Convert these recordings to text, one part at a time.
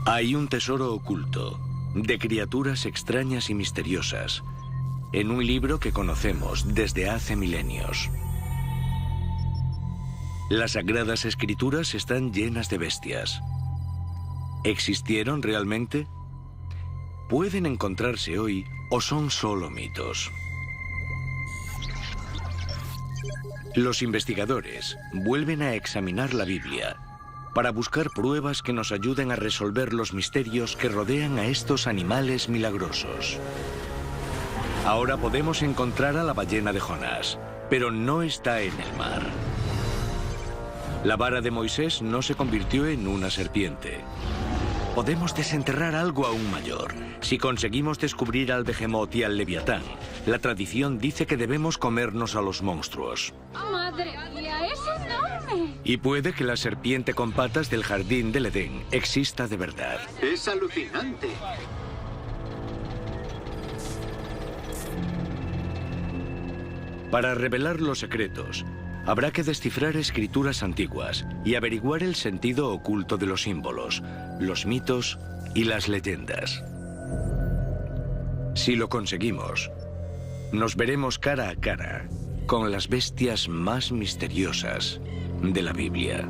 Hay un tesoro oculto de criaturas extrañas y misteriosas en un libro que conocemos desde hace milenios. Las Sagradas Escrituras están llenas de bestias. ¿Existieron realmente? ¿Pueden encontrarse hoy o son solo mitos? Los investigadores vuelven a examinar la Biblia para buscar pruebas que nos ayuden a resolver los misterios que rodean a estos animales milagrosos. Ahora podemos encontrar a la ballena de Jonás, pero no está en el mar. La vara de Moisés no se convirtió en una serpiente. Podemos desenterrar algo aún mayor. Si conseguimos descubrir al Behemoth y al Leviatán, la tradición dice que debemos comernos a los monstruos. ¡Madre mía, es enorme! Y puede que la serpiente con patas del jardín del Edén exista de verdad. Es alucinante. Para revelar los secretos, habrá que descifrar escrituras antiguas y averiguar el sentido oculto de los símbolos, los mitos y las leyendas. Si lo conseguimos, nos veremos cara a cara con las bestias más misteriosas de la Biblia.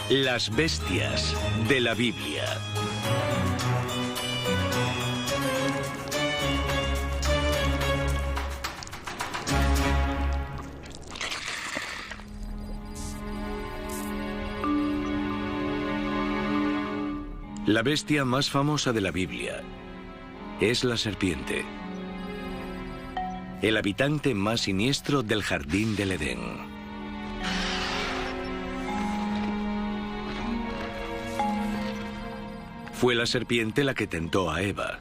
Las bestias de la Biblia. La bestia más famosa de la Biblia es la serpiente, el habitante más siniestro del jardín del Edén. Fue la serpiente la que tentó a Eva.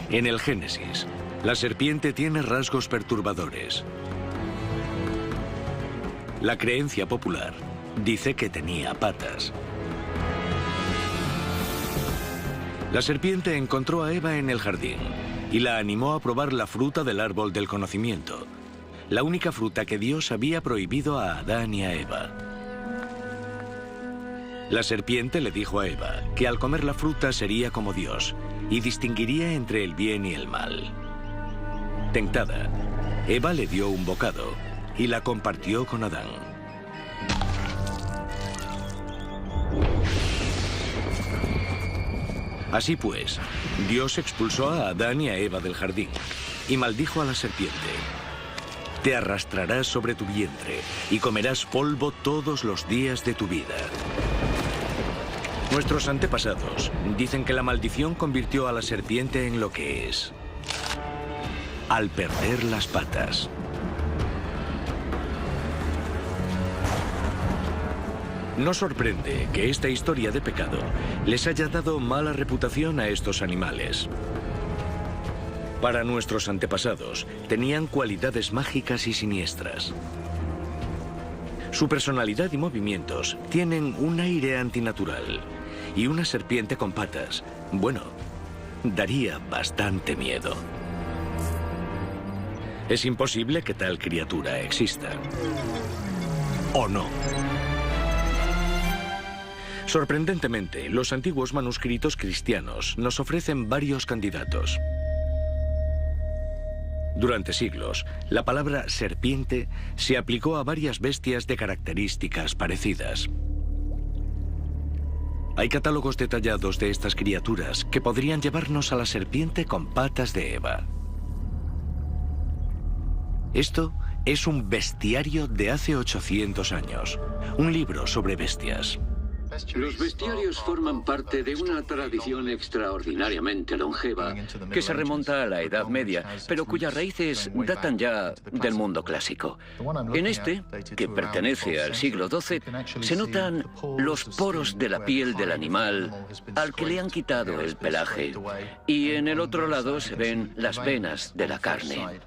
En el Génesis, la serpiente tiene rasgos perturbadores. La creencia popular dice que tenía patas. La serpiente encontró a Eva en el jardín y la animó a probar la fruta del árbol del conocimiento, la única fruta que Dios había prohibido a Adán y a Eva. La serpiente le dijo a Eva que al comer la fruta sería como Dios y distinguiría entre el bien y el mal. Tentada, Eva le dio un bocado y la compartió con Adán. Así pues, Dios expulsó a Adán y a Eva del jardín y maldijo a la serpiente. Te arrastrarás sobre tu vientre y comerás polvo todos los días de tu vida. Nuestros antepasados dicen que la maldición convirtió a la serpiente en lo que es, al perder las patas. No sorprende que esta historia de pecado les haya dado mala reputación a estos animales. Para nuestros antepasados, tenían cualidades mágicas y siniestras. Su personalidad y movimientos tienen un aire antinatural, y una serpiente con patas, bueno, daría bastante miedo. Es imposible que tal criatura exista. ¿O no? Sorprendentemente, los antiguos manuscritos cristianos nos ofrecen varios candidatos. Durante siglos, la palabra serpiente se aplicó a varias bestias de características parecidas. Hay catálogos detallados de estas criaturas que podrían llevarnos a la serpiente con patas de Eva. Esto es un bestiario de hace 800 años, un libro sobre bestias. Los bestiarios forman parte de una tradición extraordinariamente longeva que se remonta a la Edad Media, pero cuyas raíces datan ya del mundo clásico. En este, que pertenece al siglo XII, se notan los poros de la piel del animal al que le han quitado el pelaje, y en el otro lado se ven las venas de la carne.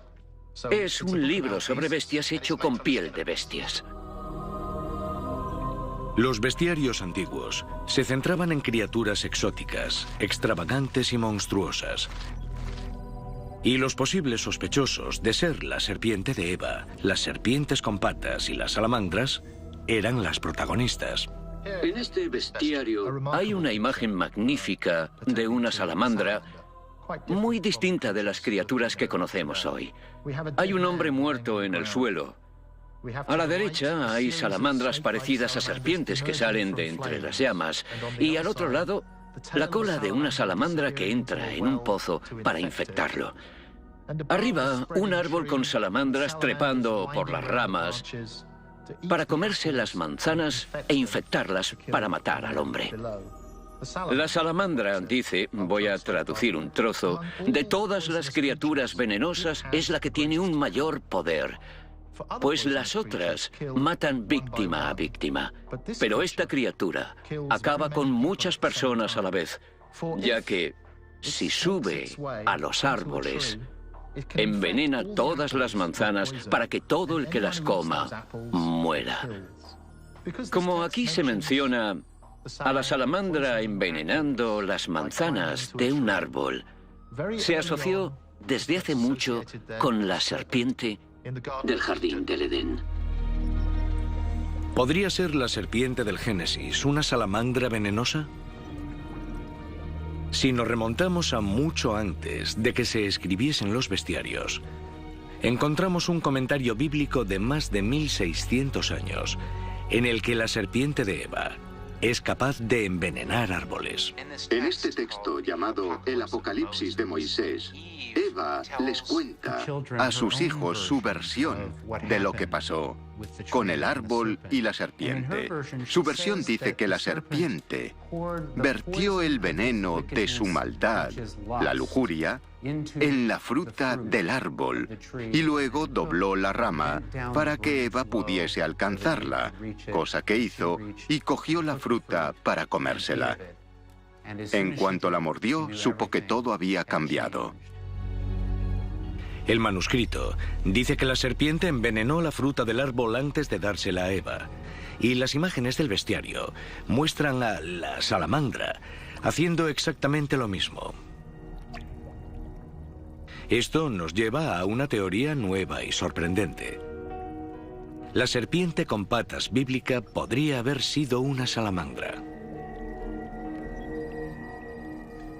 Es un libro sobre bestias hecho con piel de bestias. Los bestiarios antiguos se centraban en criaturas exóticas, extravagantes y monstruosas. Y los posibles sospechosos de ser la serpiente de Eva, las serpientes con patas y las salamandras eran las protagonistas. En este bestiario hay una imagen magnífica de una salamandra muy distinta de las criaturas que conocemos hoy. Hay un hombre muerto en el suelo. A la derecha hay salamandras parecidas a serpientes que salen de entre las llamas, y al otro lado, la cola de una salamandra que entra en un pozo para infectarlo. Arriba, un árbol con salamandras trepando por las ramas para comerse las manzanas e infectarlas para matar al hombre. La salamandra dice, voy a traducir un trozo, de todas las criaturas venenosas es la que tiene un mayor poder, pues las otras matan víctima a víctima. Pero esta criatura acaba con muchas personas a la vez, ya que si sube a los árboles, envenena todas las manzanas para que todo el que las coma muera. Como aquí se menciona a la salamandra envenenando las manzanas de un árbol, se asoció desde hace mucho con la serpiente del jardín del Edén. ¿Podría ser la serpiente del Génesis una salamandra venenosa? Si nos remontamos a mucho antes de que se escribiesen los bestiarios, encontramos un comentario bíblico de más de 1600 años, en el que la serpiente de Eva es capaz de envenenar árboles. En este texto llamado el Apocalipsis de Moisés, Eva les cuenta a sus hijos su versión de lo que pasó con el árbol y la serpiente. Su versión dice que la serpiente vertió el veneno de su maldad, la lujuria, en la fruta del árbol y luego dobló la rama para que Eva pudiese alcanzarla, cosa que hizo, y cogió la fruta para comérsela. En cuanto la mordió, supo que todo había cambiado. El manuscrito dice que la serpiente envenenó la fruta del árbol antes de dársela a Eva, y las imágenes del bestiario muestran a la salamandra haciendo exactamente lo mismo. Esto nos lleva a una teoría nueva y sorprendente. La serpiente con patas bíblica podría haber sido una salamandra.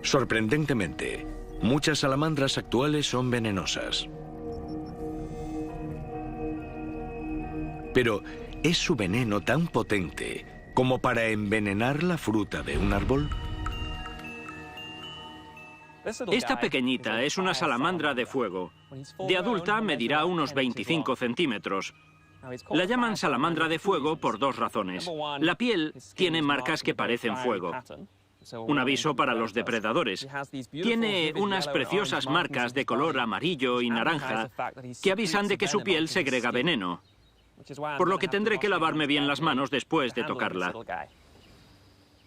Sorprendentemente, muchas salamandras actuales son venenosas. Pero, ¿es su veneno tan potente como para envenenar la fruta de un árbol? Esta pequeñita es una salamandra de fuego. De adulta medirá unos 25 centímetros. La llaman salamandra de fuego por dos razones. La piel tiene marcas que parecen fuego. Un aviso para los depredadores. Tiene unas preciosas marcas de color amarillo y naranja que avisan de que su piel segrega veneno, por lo que tendré que lavarme bien las manos después de tocarla.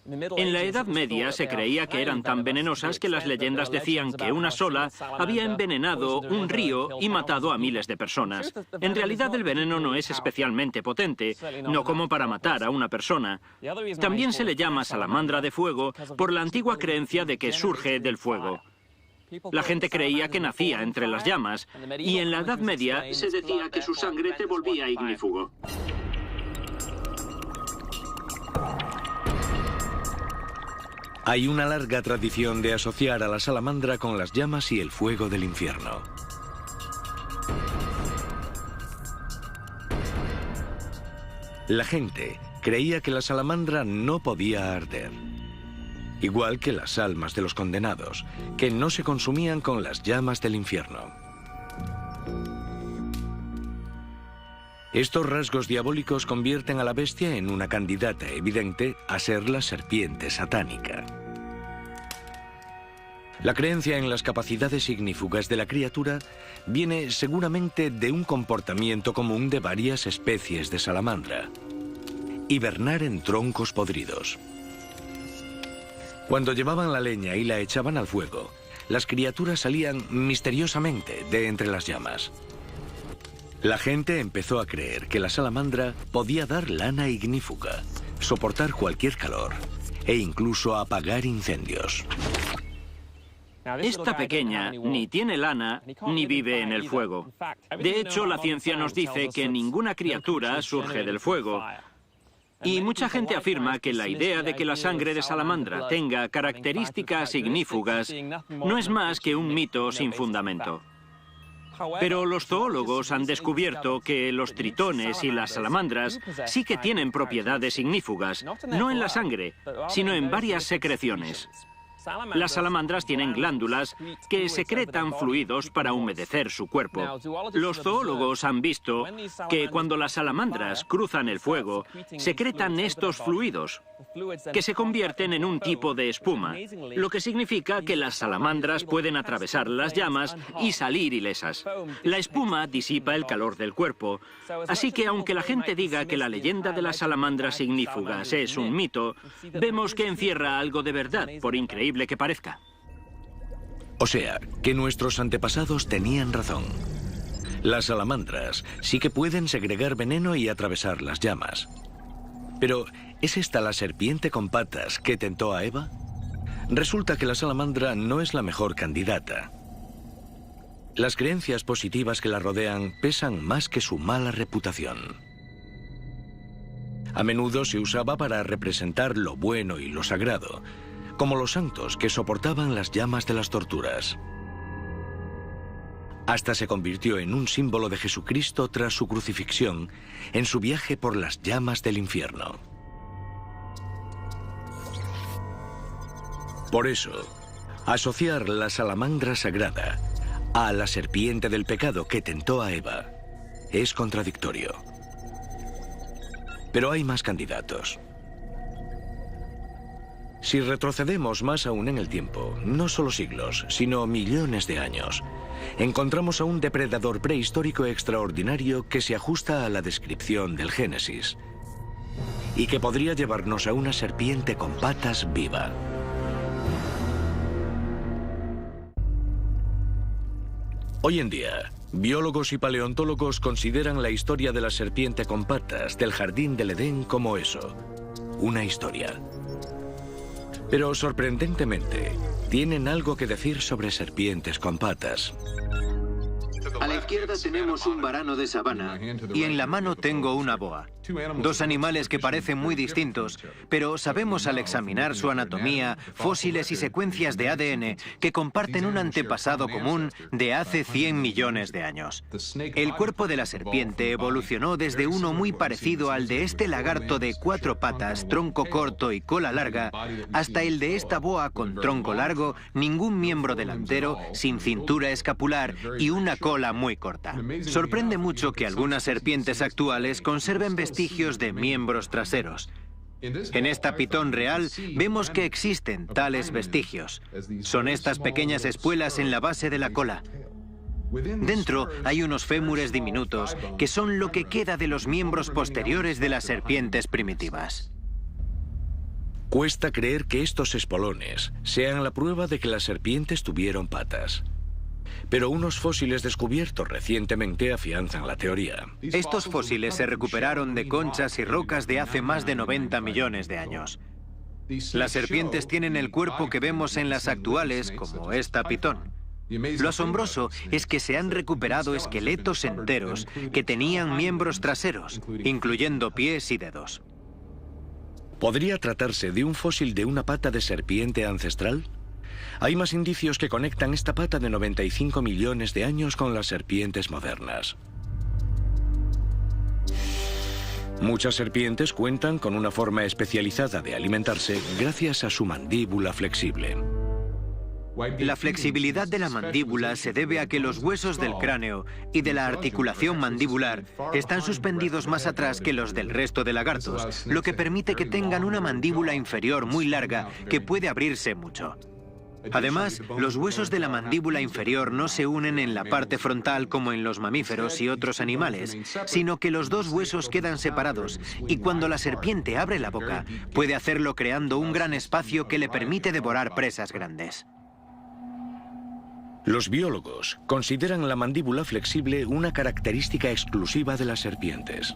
En la Edad Media se creía que eran tan venenosas que las leyendas decían que una sola había envenenado un río y matado a miles de personas. En realidad el veneno no es especialmente potente, no como para matar a una persona. También se le llama salamandra de fuego por la antigua creencia de que surge del fuego. La gente creía que nacía entre las llamas, y en la Edad Media se decía que su sangre te volvía ignífugo. Hay una larga tradición de asociar a la salamandra con las llamas y el fuego del infierno. La gente creía que la salamandra no podía arder, igual que las almas de los condenados, que no se consumían con las llamas del infierno. Estos rasgos diabólicos convierten a la bestia en una candidata evidente a ser la serpiente satánica. La creencia en las capacidades ignífugas de la criatura viene seguramente de un comportamiento común de varias especies de salamandra: hibernar en troncos podridos. Cuando llevaban la leña y la echaban al fuego, las criaturas salían misteriosamente de entre las llamas. La gente empezó a creer que la salamandra podía dar lana ignífuga, soportar cualquier calor e incluso apagar incendios. Esta pequeña ni tiene lana ni vive en el fuego. De hecho, la ciencia nos dice que ninguna criatura surge del fuego. Y mucha gente afirma que la idea de que la sangre de salamandra tenga características ignífugas no es más que un mito sin fundamento. Pero los zoólogos han descubierto que los tritones y las salamandras sí que tienen propiedades ignífugas, no en la sangre, sino en varias secreciones. Las salamandras tienen glándulas que secretan fluidos para humedecer su cuerpo. Los zoólogos han visto que cuando las salamandras cruzan el fuego, secretan estos fluidos, que se convierten en un tipo de espuma, lo que significa que las salamandras pueden atravesar las llamas y salir ilesas. La espuma disipa el calor del cuerpo, así que aunque la gente diga que la leyenda de las salamandras ignífugas es un mito, vemos que encierra algo de verdad, por increíble que parezca. O sea, que nuestros antepasados tenían razón. Las salamandras sí que pueden segregar veneno y atravesar las llamas. Pero, ¿es esta la serpiente con patas que tentó a Eva? Resulta que la salamandra no es la mejor candidata. Las creencias positivas que la rodean pesan más que su mala reputación. A menudo se usaba para representar lo bueno y lo sagrado, como los santos que soportaban las llamas de las torturas. Hasta se convirtió en un símbolo de Jesucristo tras su crucifixión, en su viaje por las llamas del infierno. Por eso, asociar la salamandra sagrada a la serpiente del pecado que tentó a Eva es contradictorio. Pero hay más candidatos. Si retrocedemos más aún en el tiempo, no solo siglos, sino millones de años, encontramos a un depredador prehistórico extraordinario que se ajusta a la descripción del Génesis y que podría llevarnos a una serpiente con patas viva. Hoy en día, biólogos y paleontólogos consideran la historia de la serpiente con patas del Jardín del Edén como eso, una historia. Pero sorprendentemente, tienen algo que decir sobre serpientes con patas. A la izquierda tenemos un varano de sabana y en la mano tengo una boa. Dos animales que parecen muy distintos, pero sabemos al examinar su anatomía, fósiles y secuencias de ADN que comparten un antepasado común de hace 100 millones de años. El cuerpo de la serpiente evolucionó desde uno muy parecido al de este lagarto de 4 patas, tronco corto y cola larga, hasta el de esta boa con tronco largo, ningún miembro delantero, sin cintura escapular y una cola muy corta. Sorprende mucho que algunas serpientes actuales conserven vestigios de miembros traseros. En esta pitón real vemos que existen tales vestigios. Son estas pequeñas espuelas en la base de la cola. Dentro hay unos fémures diminutos que son lo que queda de los miembros posteriores de las serpientes primitivas. Cuesta creer que estos espolones sean la prueba de que las serpientes tuvieron patas. Pero unos fósiles descubiertos recientemente afianzan la teoría. Estos fósiles se recuperaron de conchas y rocas de hace más de 90 millones de años. Las serpientes tienen el cuerpo que vemos en las actuales, como esta pitón. Lo asombroso es que se han recuperado esqueletos enteros que tenían miembros traseros, incluyendo pies y dedos. ¿Podría tratarse de un fósil de una pata de serpiente ancestral? Hay más indicios que conectan esta pata de 95 millones de años con las serpientes modernas. Muchas serpientes cuentan con una forma especializada de alimentarse gracias a su mandíbula flexible. La flexibilidad de la mandíbula se debe a que los huesos del cráneo y de la articulación mandibular están suspendidos más atrás que los del resto de lagartos, lo que permite que tengan una mandíbula inferior muy larga que puede abrirse mucho. Además, los huesos de la mandíbula inferior no se unen en la parte frontal como en los mamíferos y otros animales, sino que los dos huesos quedan separados y cuando la serpiente abre la boca, puede hacerlo creando un gran espacio que le permite devorar presas grandes. Los biólogos consideran la mandíbula flexible una característica exclusiva de las serpientes.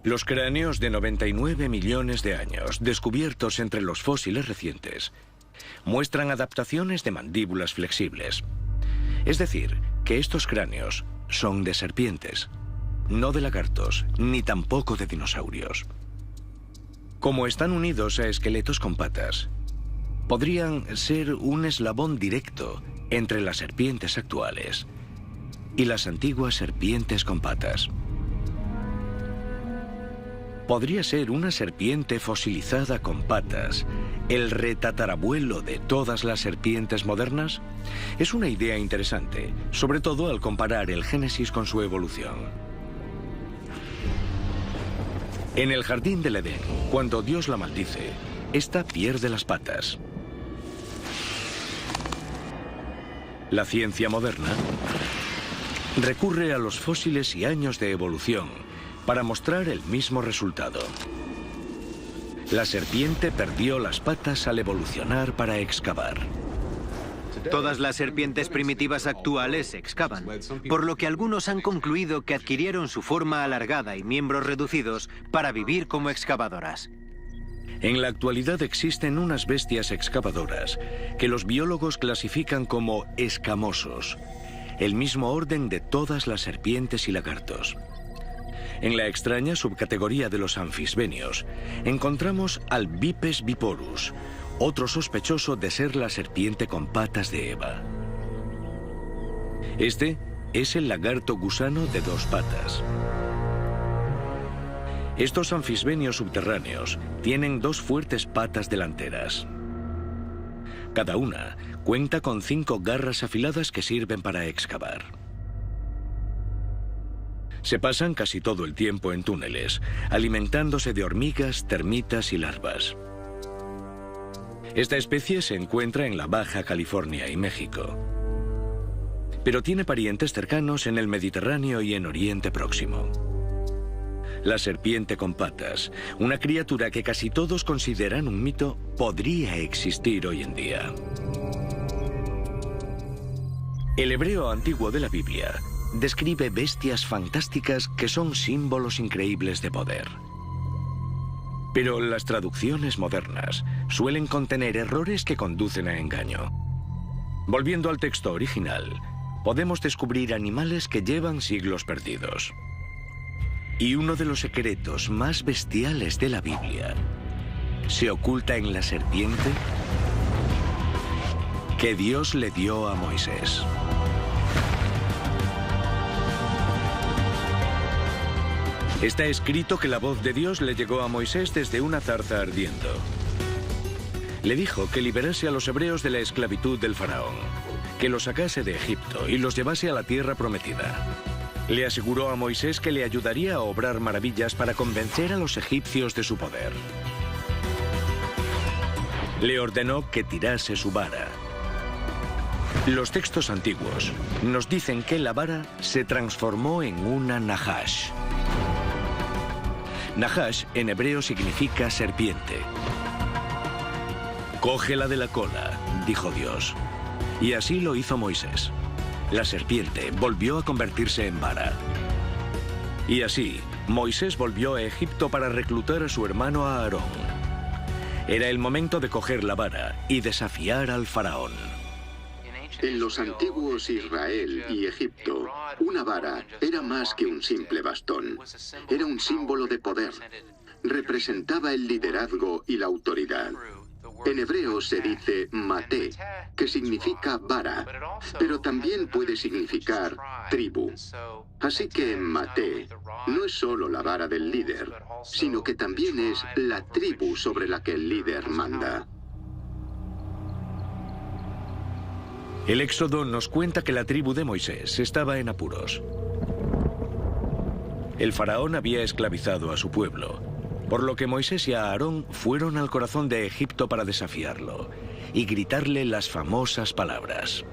Los cráneos de 99 millones de años, descubiertos entre los fósiles recientes, muestran adaptaciones de mandíbulas flexibles. Es decir, que estos cráneos son de serpientes, no de lagartos, ni tampoco de dinosaurios. Como están unidos a esqueletos con patas, podrían ser un eslabón directo entre las serpientes actuales y las antiguas serpientes con patas. Podría ser una serpiente fosilizada con patas el retatarabuelo de todas las serpientes modernas. Es una idea interesante, sobre todo al comparar el Génesis con su evolución. En el jardín del Edén, cuando Dios la maldice, esta pierde las patas. La ciencia moderna recurre a los fósiles y años de evolución para mostrar el mismo resultado. La serpiente perdió las patas al evolucionar para excavar. Todas las serpientes primitivas actuales excavan, por lo que algunos han concluido que adquirieron su forma alargada y miembros reducidos para vivir como excavadoras. En la actualidad existen unas bestias excavadoras que los biólogos clasifican como escamosos, el mismo orden de todas las serpientes y lagartos. En la extraña subcategoría de los anfisbenios encontramos al Bipes biporus, otro sospechoso de ser la serpiente con patas de Eva. Este es el lagarto gusano de dos patas. Estos anfisbenios subterráneos tienen dos fuertes patas delanteras. Cada una cuenta con 5 garras afiladas que sirven para excavar. Se pasan casi todo el tiempo en túneles, alimentándose de hormigas, termitas y larvas. Esta especie se encuentra en la Baja California y México, pero tiene parientes cercanos en el Mediterráneo y en Oriente Próximo. La serpiente con patas, una criatura que casi todos consideran un mito, podría existir hoy en día. El hebreo antiguo de la Biblia describe bestias fantásticas que son símbolos increíbles de poder. Pero las traducciones modernas suelen contener errores que conducen a engaño. Volviendo al texto original, podemos descubrir animales que llevan siglos perdidos. Y uno de los secretos más bestiales de la Biblia se oculta en la serpiente que Dios le dio a Moisés. Está escrito que la voz de Dios le llegó a Moisés desde una zarza ardiendo. Le dijo que liberase a los hebreos de la esclavitud del faraón, que los sacase de Egipto y los llevase a la tierra prometida. Le aseguró a Moisés que le ayudaría a obrar maravillas para convencer a los egipcios de su poder. Le ordenó que tirase su vara. Los textos antiguos nos dicen que la vara se transformó en una nahash. Nahash en hebreo significa serpiente. «Cógela de la cola», dijo Dios. Y así lo hizo Moisés. La serpiente volvió a convertirse en vara. Y así, Moisés volvió a Egipto para reclutar a su hermano Aarón. Era el momento de coger la vara y desafiar al faraón. En los antiguos Israel y Egipto, una vara era más que un simple bastón. Era un símbolo de poder. Representaba el liderazgo y la autoridad. En hebreo se dice maté, que significa vara, pero también puede significar tribu. Así que maté no es solo la vara del líder, sino que también es la tribu sobre la que el líder manda. El Éxodo nos cuenta que la tribu de Moisés estaba en apuros. El faraón había esclavizado a su pueblo, por lo que Moisés y Aarón fueron al corazón de Egipto para desafiarlo y gritarle las famosas palabras: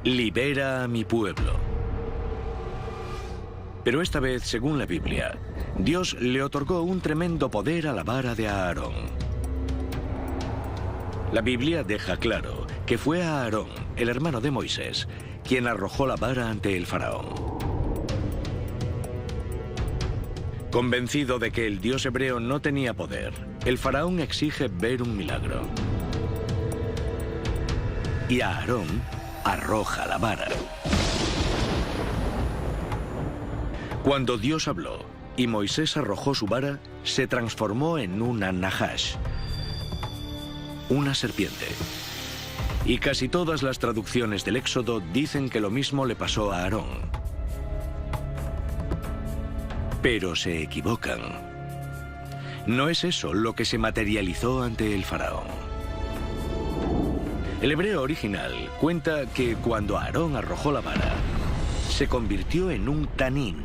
«Libera a mi pueblo». Pero esta vez, según la Biblia, Dios le otorgó un tremendo poder a la vara de Aarón. La Biblia deja claro que fue Aarón, el hermano de Moisés, quien arrojó la vara ante el faraón. Convencido de que el dios hebreo no tenía poder, el faraón exige ver un milagro. Y Aarón arroja la vara. Cuando Dios habló y Moisés arrojó su vara, se transformó en una nahash, una serpiente. Y casi todas las traducciones del Éxodo dicen que lo mismo le pasó a Aarón. Pero se equivocan. No es eso lo que se materializó ante el faraón. El hebreo original cuenta que cuando Aarón arrojó la vara, se convirtió en un tanín,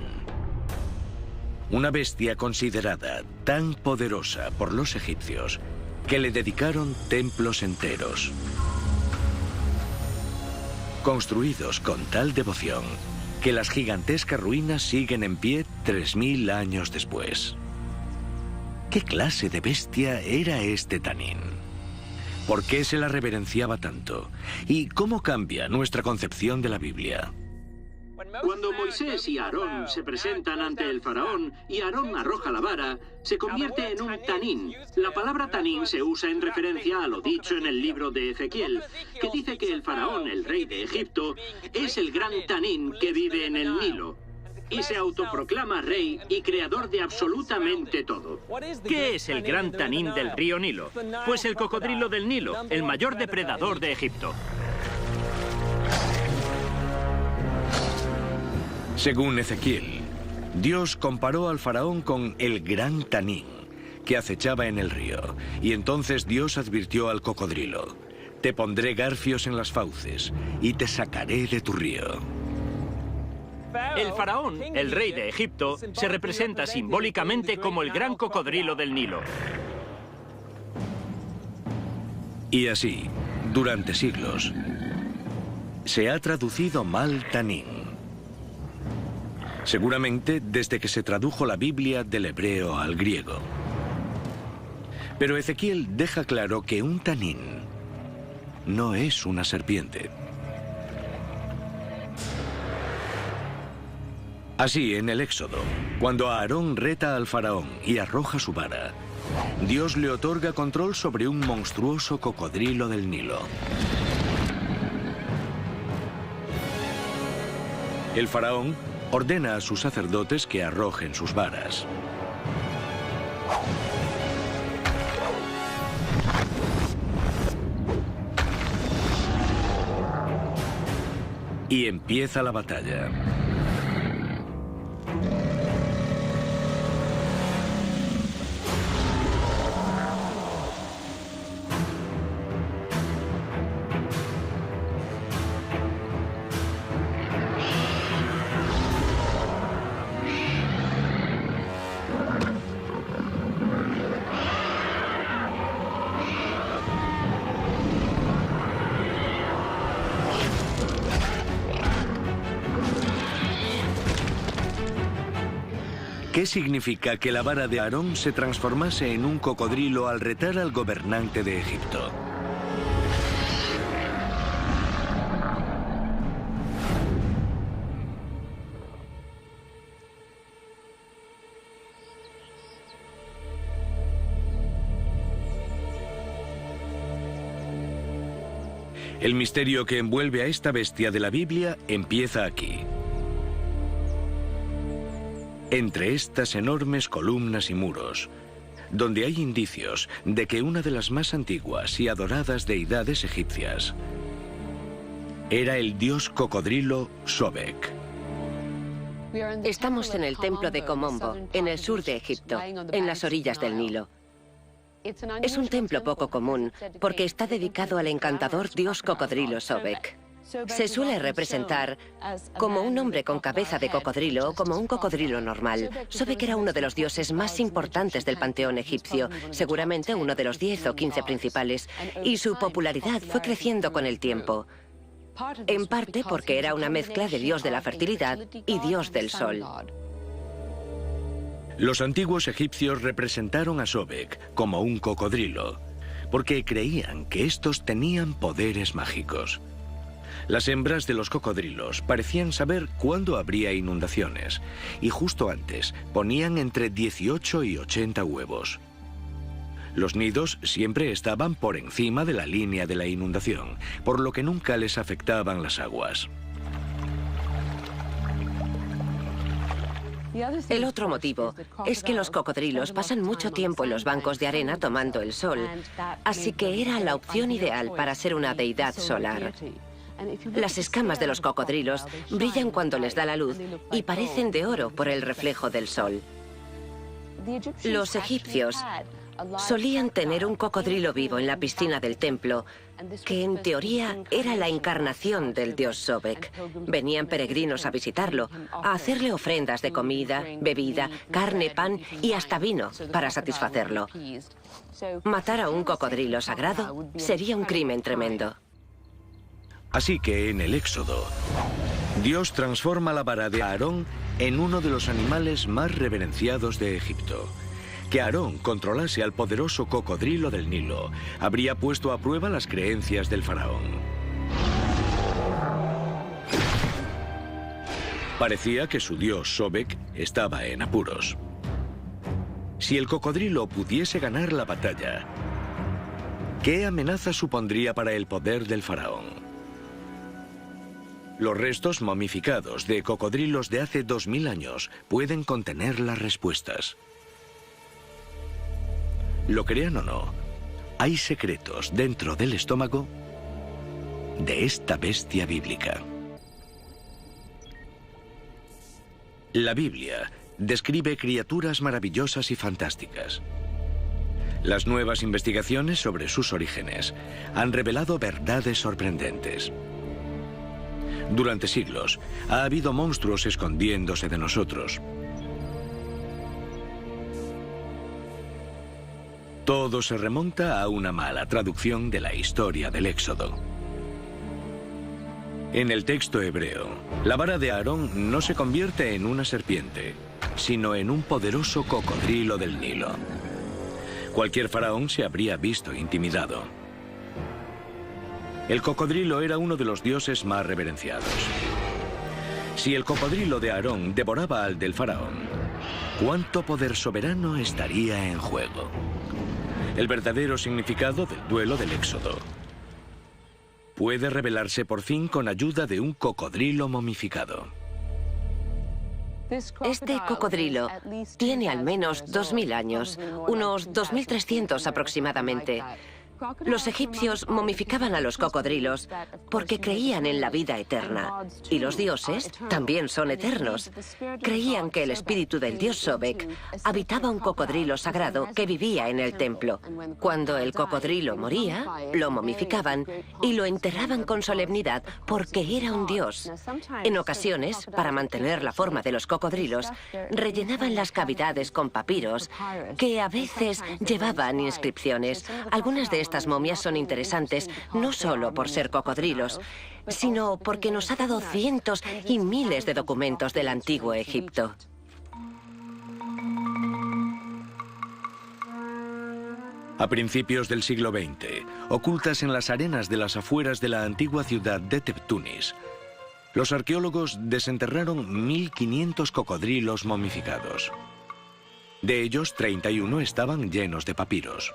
una bestia considerada tan poderosa por los egipcios que le dedicaron templos enteros, construidos con tal devoción que las gigantescas ruinas siguen en pie 3000 años después. ¿Qué clase de bestia era este tanín? ¿Por qué se la reverenciaba tanto? ¿Y cómo cambia nuestra concepción de la Biblia? Cuando Moisés y Aarón se presentan ante el faraón y Aarón arroja la vara, se convierte en un tanín. La palabra tanín se usa en referencia a lo dicho en el libro de Ezequiel, que dice que el faraón, el rey de Egipto, es el gran tanín que vive en el Nilo y se autoproclama rey y creador de absolutamente todo. ¿Qué es el gran tanín del río Nilo? Pues el cocodrilo del Nilo, el mayor depredador de Egipto. Según Ezequiel, Dios comparó al faraón con el gran tanín que acechaba en el río, y entonces Dios advirtió al cocodrilo: «Te pondré garfios en las fauces y te sacaré de tu río». El faraón, el rey de Egipto, se representa simbólicamente como el gran cocodrilo del Nilo. Y así, durante siglos, se ha traducido mal tanín. Seguramente desde que se tradujo la Biblia del hebreo al griego. Pero Ezequiel deja claro que un tanín no es una serpiente. Así, en el Éxodo, cuando Aarón reta al faraón y arroja su vara, Dios le otorga control sobre un monstruoso cocodrilo del Nilo. El faraón ordena a sus sacerdotes que arrojen sus varas. Y empieza la batalla. ¿Qué significa que la vara de Aarón se transformase en un cocodrilo al retar al gobernante de Egipto? El misterio que envuelve a esta bestia de la Biblia empieza aquí. Entre estas enormes columnas y muros donde hay indicios de que una de las más antiguas y adoradas deidades egipcias era el dios cocodrilo Sobek. Estamos en el templo de Komombo, en el sur de Egipto, en las orillas del Nilo. Es un templo poco común porque está dedicado al encantador dios cocodrilo Sobek. Se suele representar como un hombre con cabeza de cocodrilo o como un cocodrilo normal. Sobek era uno de los dioses más importantes del panteón egipcio, seguramente uno de los 10 o 15 principales, y su popularidad fue creciendo con el tiempo. En parte porque era una mezcla de dios de la fertilidad y dios del sol. Los antiguos egipcios representaron a Sobek como un cocodrilo, porque creían que estos tenían poderes mágicos. Las hembras de los cocodrilos parecían saber cuándo habría inundaciones, y justo antes ponían entre 18 y 80 huevos. Los nidos siempre estaban por encima de la línea de la inundación, por lo que nunca les afectaban las aguas. El otro motivo es que los cocodrilos pasan mucho tiempo en los bancos de arena tomando el sol, así que era la opción ideal para ser una deidad solar. Las escamas de los cocodrilos brillan cuando les da la luz y parecen de oro por el reflejo del sol. Los egipcios solían tener un cocodrilo vivo en la piscina del templo, que en teoría era la encarnación del dios Sobek. Venían peregrinos a visitarlo, a hacerle ofrendas de comida, bebida, carne, pan y hasta vino para satisfacerlo. Matar a un cocodrilo sagrado sería un crimen tremendo. Así que en el Éxodo, Dios transforma la vara de Aarón en uno de los animales más reverenciados de Egipto. Que Aarón controlase al poderoso cocodrilo del Nilo habría puesto a prueba las creencias del faraón. Parecía que su dios Sobek estaba en apuros. Si el cocodrilo pudiese ganar la batalla, ¿qué amenaza supondría para el poder del faraón? Los restos momificados de cocodrilos de hace 2000 años pueden contener las respuestas. Lo crean o no, hay secretos dentro del estómago de esta bestia bíblica. La Biblia describe criaturas maravillosas y fantásticas. Las nuevas investigaciones sobre sus orígenes han revelado verdades sorprendentes. Durante siglos ha habido monstruos escondiéndose de nosotros. Todo se remonta a una mala traducción de la historia del Éxodo. En el texto hebreo, la vara de Aarón no se convierte en una serpiente, sino en un poderoso cocodrilo del Nilo. Cualquier faraón se habría visto intimidado. El cocodrilo era uno de los dioses más reverenciados. Si el cocodrilo de Aarón devoraba al del faraón, ¿cuánto poder soberano estaría en juego? El verdadero significado del duelo del Éxodo puede revelarse por fin con ayuda de un cocodrilo momificado. Este cocodrilo tiene al menos 2000 años, unos 2300 aproximadamente. Los egipcios momificaban a los cocodrilos porque creían en la vida eterna. Y los dioses también son eternos. Creían que el espíritu del dios Sobek habitaba un cocodrilo sagrado que vivía en el templo. Cuando el cocodrilo moría, lo momificaban y lo enterraban con solemnidad porque era un dios. En ocasiones, para mantener la forma de los cocodrilos, rellenaban las cavidades con papiros que a veces llevaban inscripciones. Algunas de estas momias son interesantes no solo por ser cocodrilos, sino porque nos ha dado cientos y miles de documentos del antiguo Egipto. A principios del siglo XX, ocultas en las arenas de las afueras de la antigua ciudad de Tebtunis, los arqueólogos desenterraron 1500 cocodrilos momificados. De ellos, 31 estaban llenos de papiros.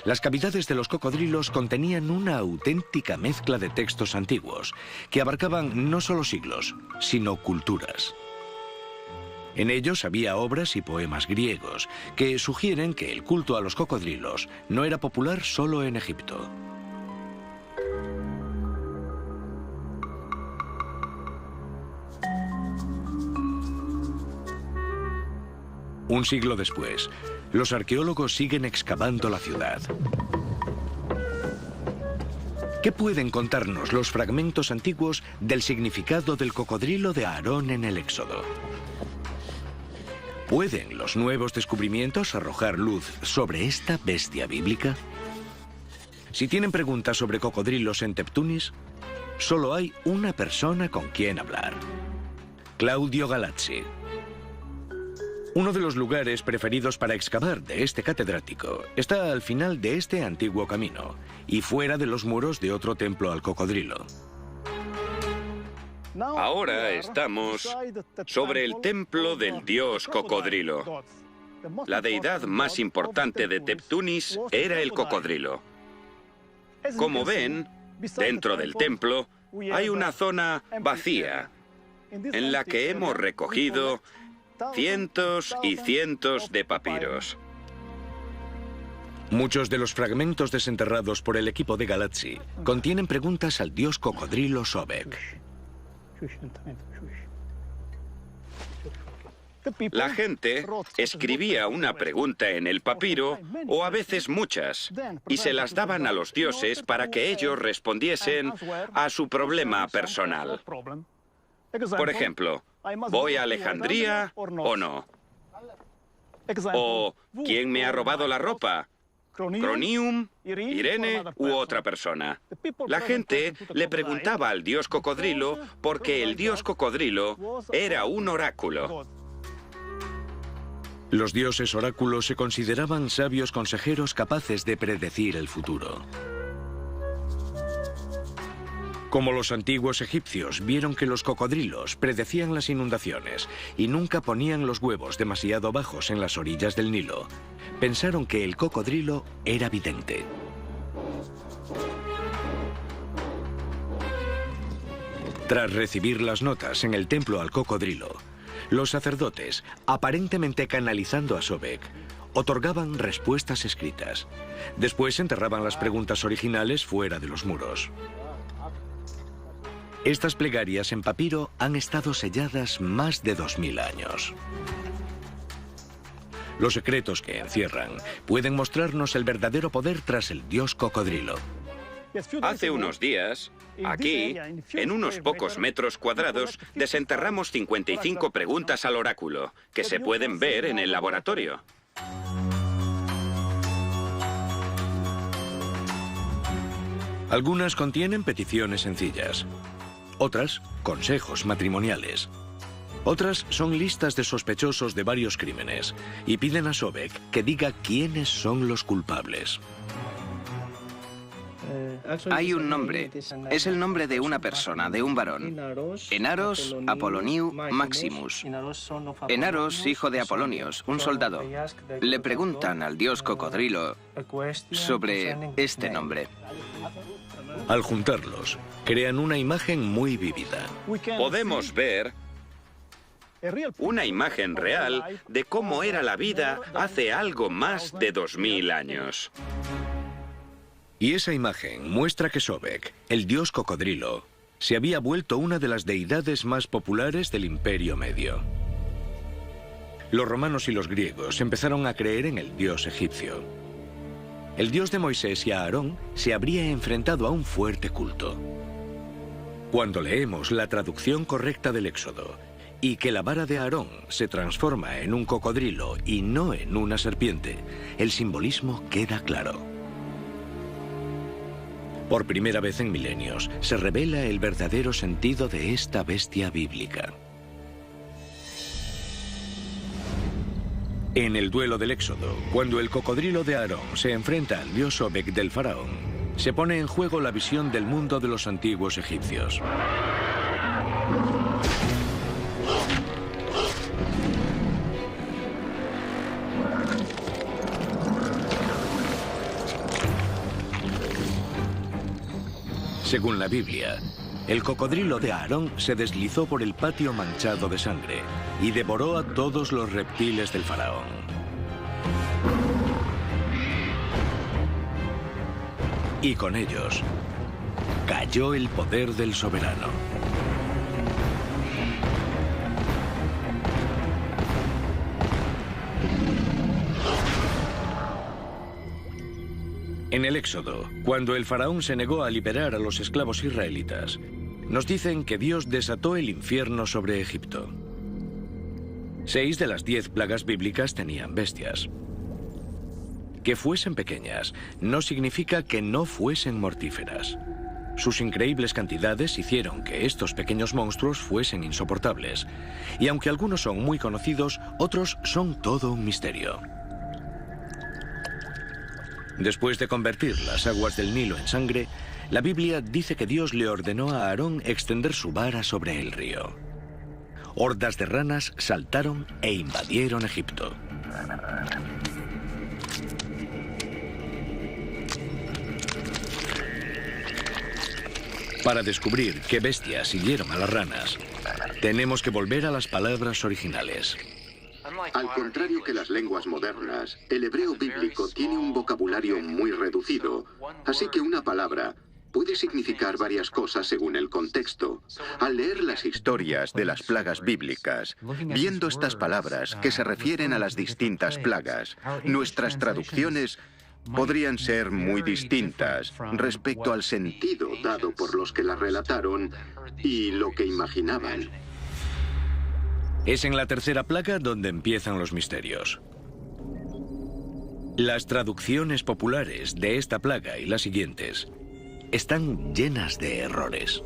Las cavidades de los cocodrilos contenían una auténtica mezcla de textos antiguos que abarcaban no solo siglos, sino culturas. En ellos había obras y poemas griegos que sugieren que el culto a los cocodrilos no era popular solo en Egipto. Un siglo después, los arqueólogos siguen excavando la ciudad. ¿Qué pueden contarnos los fragmentos antiguos del significado del cocodrilo de Aarón en el Éxodo? ¿Pueden los nuevos descubrimientos arrojar luz sobre esta bestia bíblica? Si tienen preguntas sobre cocodrilos en Teptunis, solo hay una persona con quien hablar: Claudio Galazzi. Uno de los lugares preferidos para excavar de este catedrático está al final de este antiguo camino y fuera de los muros de otro templo al cocodrilo. Ahora estamos sobre el templo del dios cocodrilo. La deidad más importante de Teptunis era el cocodrilo. Como ven, dentro del templo hay una zona vacía en la que hemos recogido cientos y cientos de papiros. Muchos de los fragmentos desenterrados por el equipo de Galazzi contienen preguntas al dios cocodrilo Sobek. La gente escribía una pregunta en el papiro, o a veces muchas, y se las daban a los dioses para que ellos respondiesen a su problema personal. Por ejemplo, ¿voy a Alejandría o no? O ¿quién me ha robado la ropa? ¿Cronium, Irene u otra persona? La gente le preguntaba al dios cocodrilo porque el dios cocodrilo era un oráculo. Los dioses oráculos se consideraban sabios consejeros capaces de predecir el futuro. Como los antiguos egipcios vieron que los cocodrilos predecían las inundaciones y nunca ponían los huevos demasiado bajos en las orillas del Nilo, pensaron que el cocodrilo era vidente. Tras recibir las notas en el templo al cocodrilo, los sacerdotes, aparentemente canalizando a Sobek, otorgaban respuestas escritas. Después enterraban las preguntas originales fuera de los muros. Estas plegarias en papiro han estado selladas más de 2000 años. Los secretos que encierran pueden mostrarnos el verdadero poder tras el dios cocodrilo. Hace unos días, aquí, en unos pocos metros cuadrados, desenterramos 55 preguntas al oráculo, que se pueden ver en el laboratorio. Algunas contienen peticiones sencillas. Otras, consejos matrimoniales. Otras son listas de sospechosos de varios crímenes y piden a Sobek que diga quiénes son los culpables. Hay un nombre. Es el nombre de una persona, de un varón. Enaros Apoloniu Maximus. Enaros, hijo de Apolonios, un soldado. Le preguntan al dios cocodrilo sobre este nombre. Al juntarlos, crean una imagen muy vívida. Podemos ver una imagen real de cómo era la vida hace algo más de 2000 años. Y esa imagen muestra que Sobek, el dios cocodrilo, se había vuelto una de las deidades más populares del Imperio Medio. Los romanos y los griegos empezaron a creer en el dios egipcio. El dios de Moisés y Aarón se habría enfrentado a un fuerte culto. Cuando leemos la traducción correcta del Éxodo y que la vara de Aarón se transforma en un cocodrilo y no en una serpiente, el simbolismo queda claro. Por primera vez en milenios se revela el verdadero sentido de esta bestia bíblica. En el duelo del Éxodo, cuando el cocodrilo de Aarón se enfrenta al dios Sobek del faraón, se pone en juego la visión del mundo de los antiguos egipcios. Según la Biblia, el cocodrilo de Aarón se deslizó por el patio manchado de sangre y devoró a todos los reptiles del faraón. Y con ellos cayó el poder del soberano. En el Éxodo, cuando el faraón se negó a liberar a los esclavos israelitas, nos dicen que Dios desató el infierno sobre Egipto. 6 de las 10 plagas bíblicas tenían bestias. Que fuesen pequeñas no significa que no fuesen mortíferas. Sus increíbles cantidades hicieron que estos pequeños monstruos fuesen insoportables. Y aunque algunos son muy conocidos, otros son todo un misterio. Después de convertir las aguas del Nilo en sangre, la Biblia dice que Dios le ordenó a Aarón extender su vara sobre el río. Hordas de ranas saltaron e invadieron Egipto. Para descubrir qué bestias siguieron a las ranas, tenemos que volver a las palabras originales. Al contrario que las lenguas modernas, el hebreo bíblico tiene un vocabulario muy reducido, así que una palabra puede significar varias cosas según el contexto. Al leer las historias de las plagas bíblicas, viendo estas palabras que se refieren a las distintas plagas, nuestras traducciones podrían ser muy distintas respecto al sentido dado por los que las relataron y lo que imaginaban. Es en la tercera plaga donde empiezan los misterios. Las traducciones populares de esta plaga y las siguientes están llenas de errores.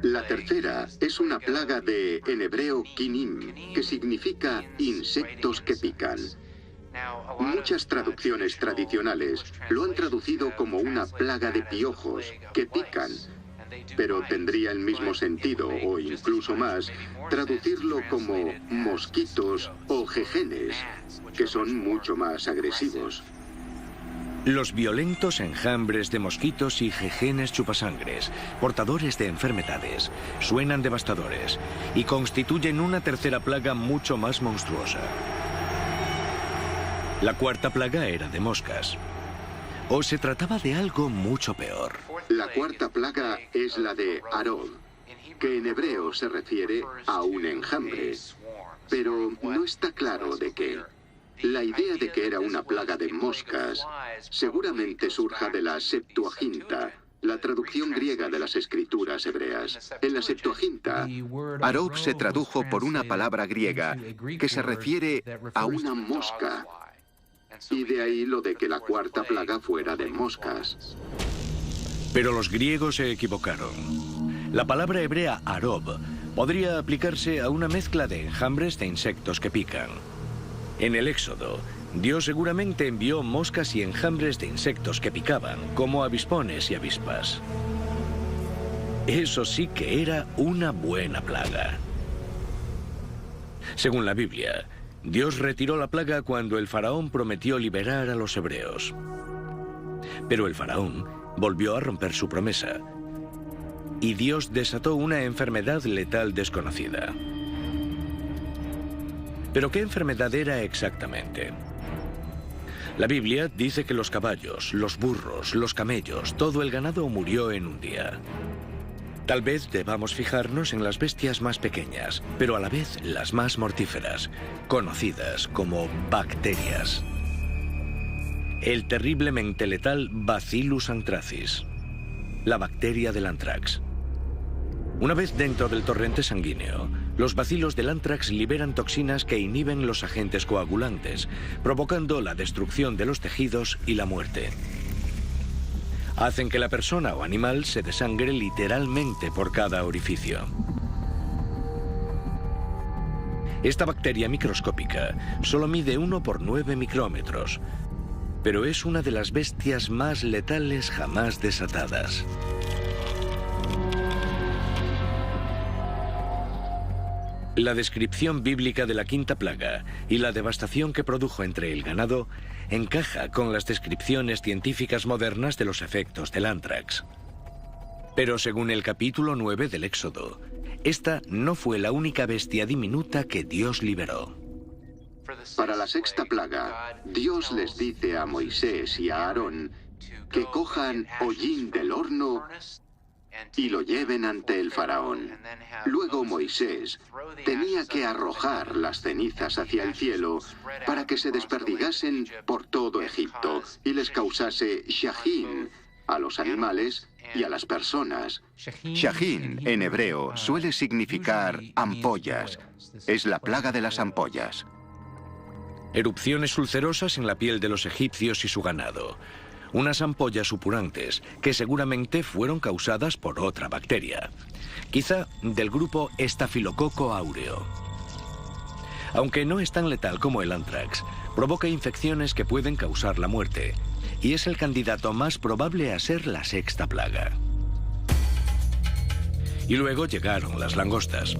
La tercera es una plaga en hebreo kinim, que significa insectos que pican. Muchas traducciones tradicionales lo han traducido como una plaga de piojos que pican, pero tendría el mismo sentido, o incluso más, traducirlo como mosquitos o jejenes, que son mucho más agresivos. Los violentos enjambres de mosquitos y jejenes chupasangres, portadores de enfermedades, suenan devastadores y constituyen una tercera plaga mucho más monstruosa. La cuarta plaga era de moscas. ¿O se trataba de algo mucho peor? La cuarta plaga es la de Arod, que en hebreo se refiere a un enjambre, pero no está claro de qué. La idea de que era una plaga de moscas seguramente surja de la Septuaginta, la traducción griega de las escrituras hebreas. En la Septuaginta, Arod se tradujo por una palabra griega que se refiere a una mosca, y de ahí lo de que la cuarta plaga fuera de moscas. Pero los griegos se equivocaron. La palabra hebrea arob podría aplicarse a una mezcla de enjambres de insectos que pican. En el Éxodo, Dios seguramente envió moscas y enjambres de insectos que picaban, como avispones y avispas. Eso sí que era una buena plaga. Según la Biblia, Dios retiró la plaga cuando el faraón prometió liberar a los hebreos. Pero el faraón volvió a romper su promesa, y Dios desató una enfermedad letal desconocida. ¿Pero qué enfermedad era exactamente? La Biblia dice que los caballos, los burros, los camellos, todo el ganado murió en un día. Tal vez debamos fijarnos en las bestias más pequeñas, pero a la vez las más mortíferas, conocidas como bacterias. El terriblemente letal Bacillus anthracis, la bacteria del anthrax. Una vez dentro del torrente sanguíneo, los bacilos del anthrax liberan toxinas que inhiben los agentes coagulantes, provocando la destrucción de los tejidos y la muerte. Hacen que la persona o animal se desangre literalmente por cada orificio. Esta bacteria microscópica solo mide 1 por 9 micrómetros, pero es una de las bestias más letales jamás desatadas. La descripción bíblica de la quinta plaga y la devastación que produjo entre el ganado encaja con las descripciones científicas modernas de los efectos del anthrax. Pero según el capítulo 9 del Éxodo, esta no fue la única bestia diminuta que Dios liberó. Para la sexta plaga, Dios les dice a Moisés y a Aarón que cojan hollín del horno y lo lleven ante el faraón. Luego Moisés tenía que arrojar las cenizas hacia el cielo para que se desperdigasen por todo Egipto y les causase shahin a los animales y a las personas. Shahin, en hebreo, suele significar ampollas. Es la plaga de las ampollas. Erupciones ulcerosas en la piel de los egipcios y su ganado. Unas ampollas supurantes que seguramente fueron causadas por otra bacteria, quizá del grupo Staphylococcus aureus. Aunque no es tan letal como el anthrax, provoca infecciones que pueden causar la muerte y es el candidato más probable a ser la sexta plaga. Y luego llegaron las langostas.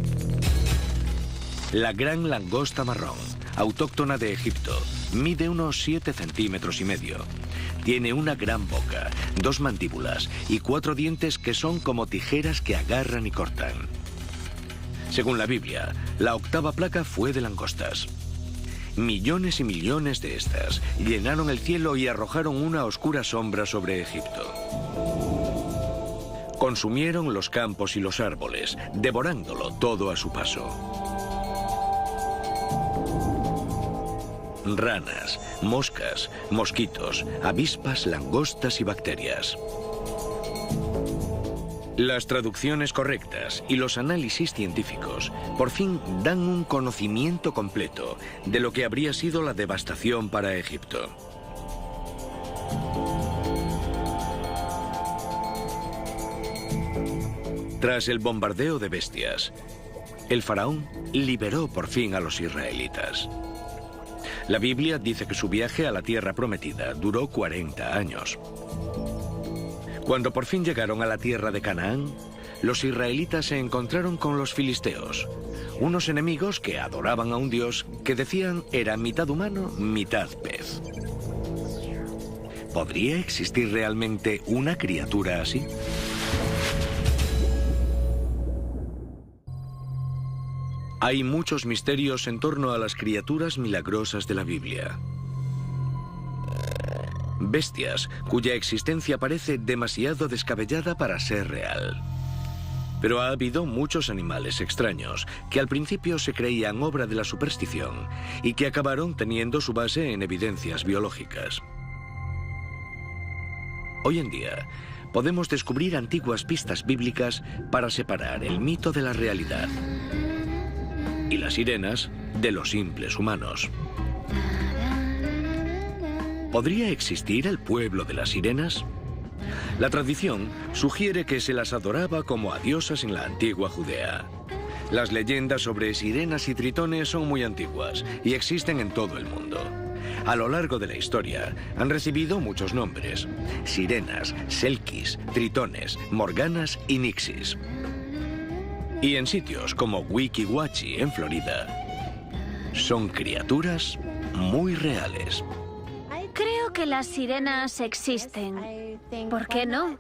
La gran langosta marrón, autóctona de Egipto, mide unos 7,5 centímetros. Tiene una gran boca, 2 mandíbulas y 4 dientes que son como tijeras que agarran y cortan. Según la Biblia, la octava plaga fue de langostas. Millones y millones de estas llenaron el cielo y arrojaron una oscura sombra sobre Egipto. Consumieron los campos y los árboles, devorándolo todo a su paso. Ranas, moscas, mosquitos, avispas, langostas y bacterias. Las traducciones correctas y los análisis científicos por fin dan un conocimiento completo de lo que habría sido la devastación para Egipto. Tras el bombardeo de bestias, el faraón liberó por fin a los israelitas. La Biblia dice que su viaje a la tierra prometida duró 40 años. Cuando por fin llegaron a la tierra de Canaán, los israelitas se encontraron con los filisteos, unos enemigos que adoraban a un dios que decían era mitad humano, mitad pez. ¿Podría existir realmente una criatura así? Hay muchos misterios en torno a las criaturas milagrosas de la Biblia. Bestias cuya existencia parece demasiado descabellada para ser real. Pero ha habido muchos animales extraños que al principio se creían obra de la superstición y que acabaron teniendo su base en evidencias biológicas. Hoy en día, podemos descubrir antiguas pistas bíblicas para separar el mito de la realidad y las sirenas de los simples humanos. ¿Podría existir el pueblo de las sirenas? La tradición sugiere que se las adoraba como a diosas en la antigua Judea. Las leyendas sobre sirenas y tritones son muy antiguas y existen en todo el mundo. A lo largo de la historia han recibido muchos nombres: sirenas, selkis, tritones, morganas y nixis. Y en sitios como Weeki Wachee, en Florida, son criaturas muy reales. Creo que las sirenas existen. ¿Por qué no?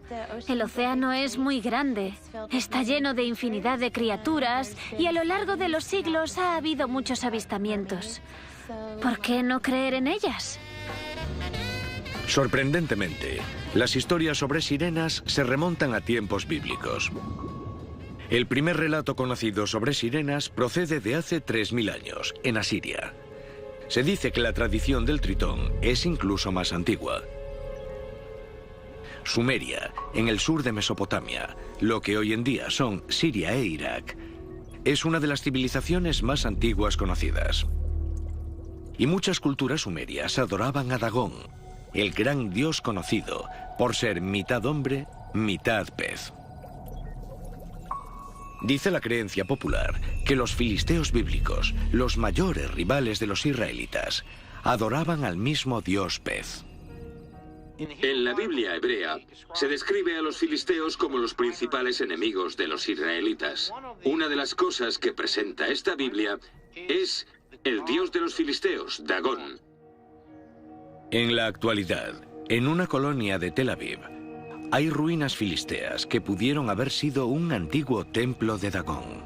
El océano es muy grande, está lleno de infinidad de criaturas y a lo largo de los siglos ha habido muchos avistamientos. ¿Por qué no creer en ellas? Sorprendentemente, las historias sobre sirenas se remontan a tiempos bíblicos. El primer relato conocido sobre sirenas procede de hace 3000 años, en Asiria. Se dice que la tradición del tritón es incluso más antigua. Sumeria, en el sur de Mesopotamia, lo que hoy en día son Siria e Irak, es una de las civilizaciones más antiguas conocidas. Y muchas culturas sumerias adoraban a Dagón, el gran dios conocido por ser mitad hombre, mitad pez. Dice la creencia popular que los filisteos bíblicos, los mayores rivales de los israelitas, adoraban al mismo dios pez. En la Biblia hebrea se describe a los filisteos como los principales enemigos de los israelitas. Una de las cosas que presenta esta Biblia es el dios de los filisteos, Dagón. En la actualidad, en una colonia de Tel Aviv, hay ruinas filisteas que pudieron haber sido un antiguo templo de Dagón.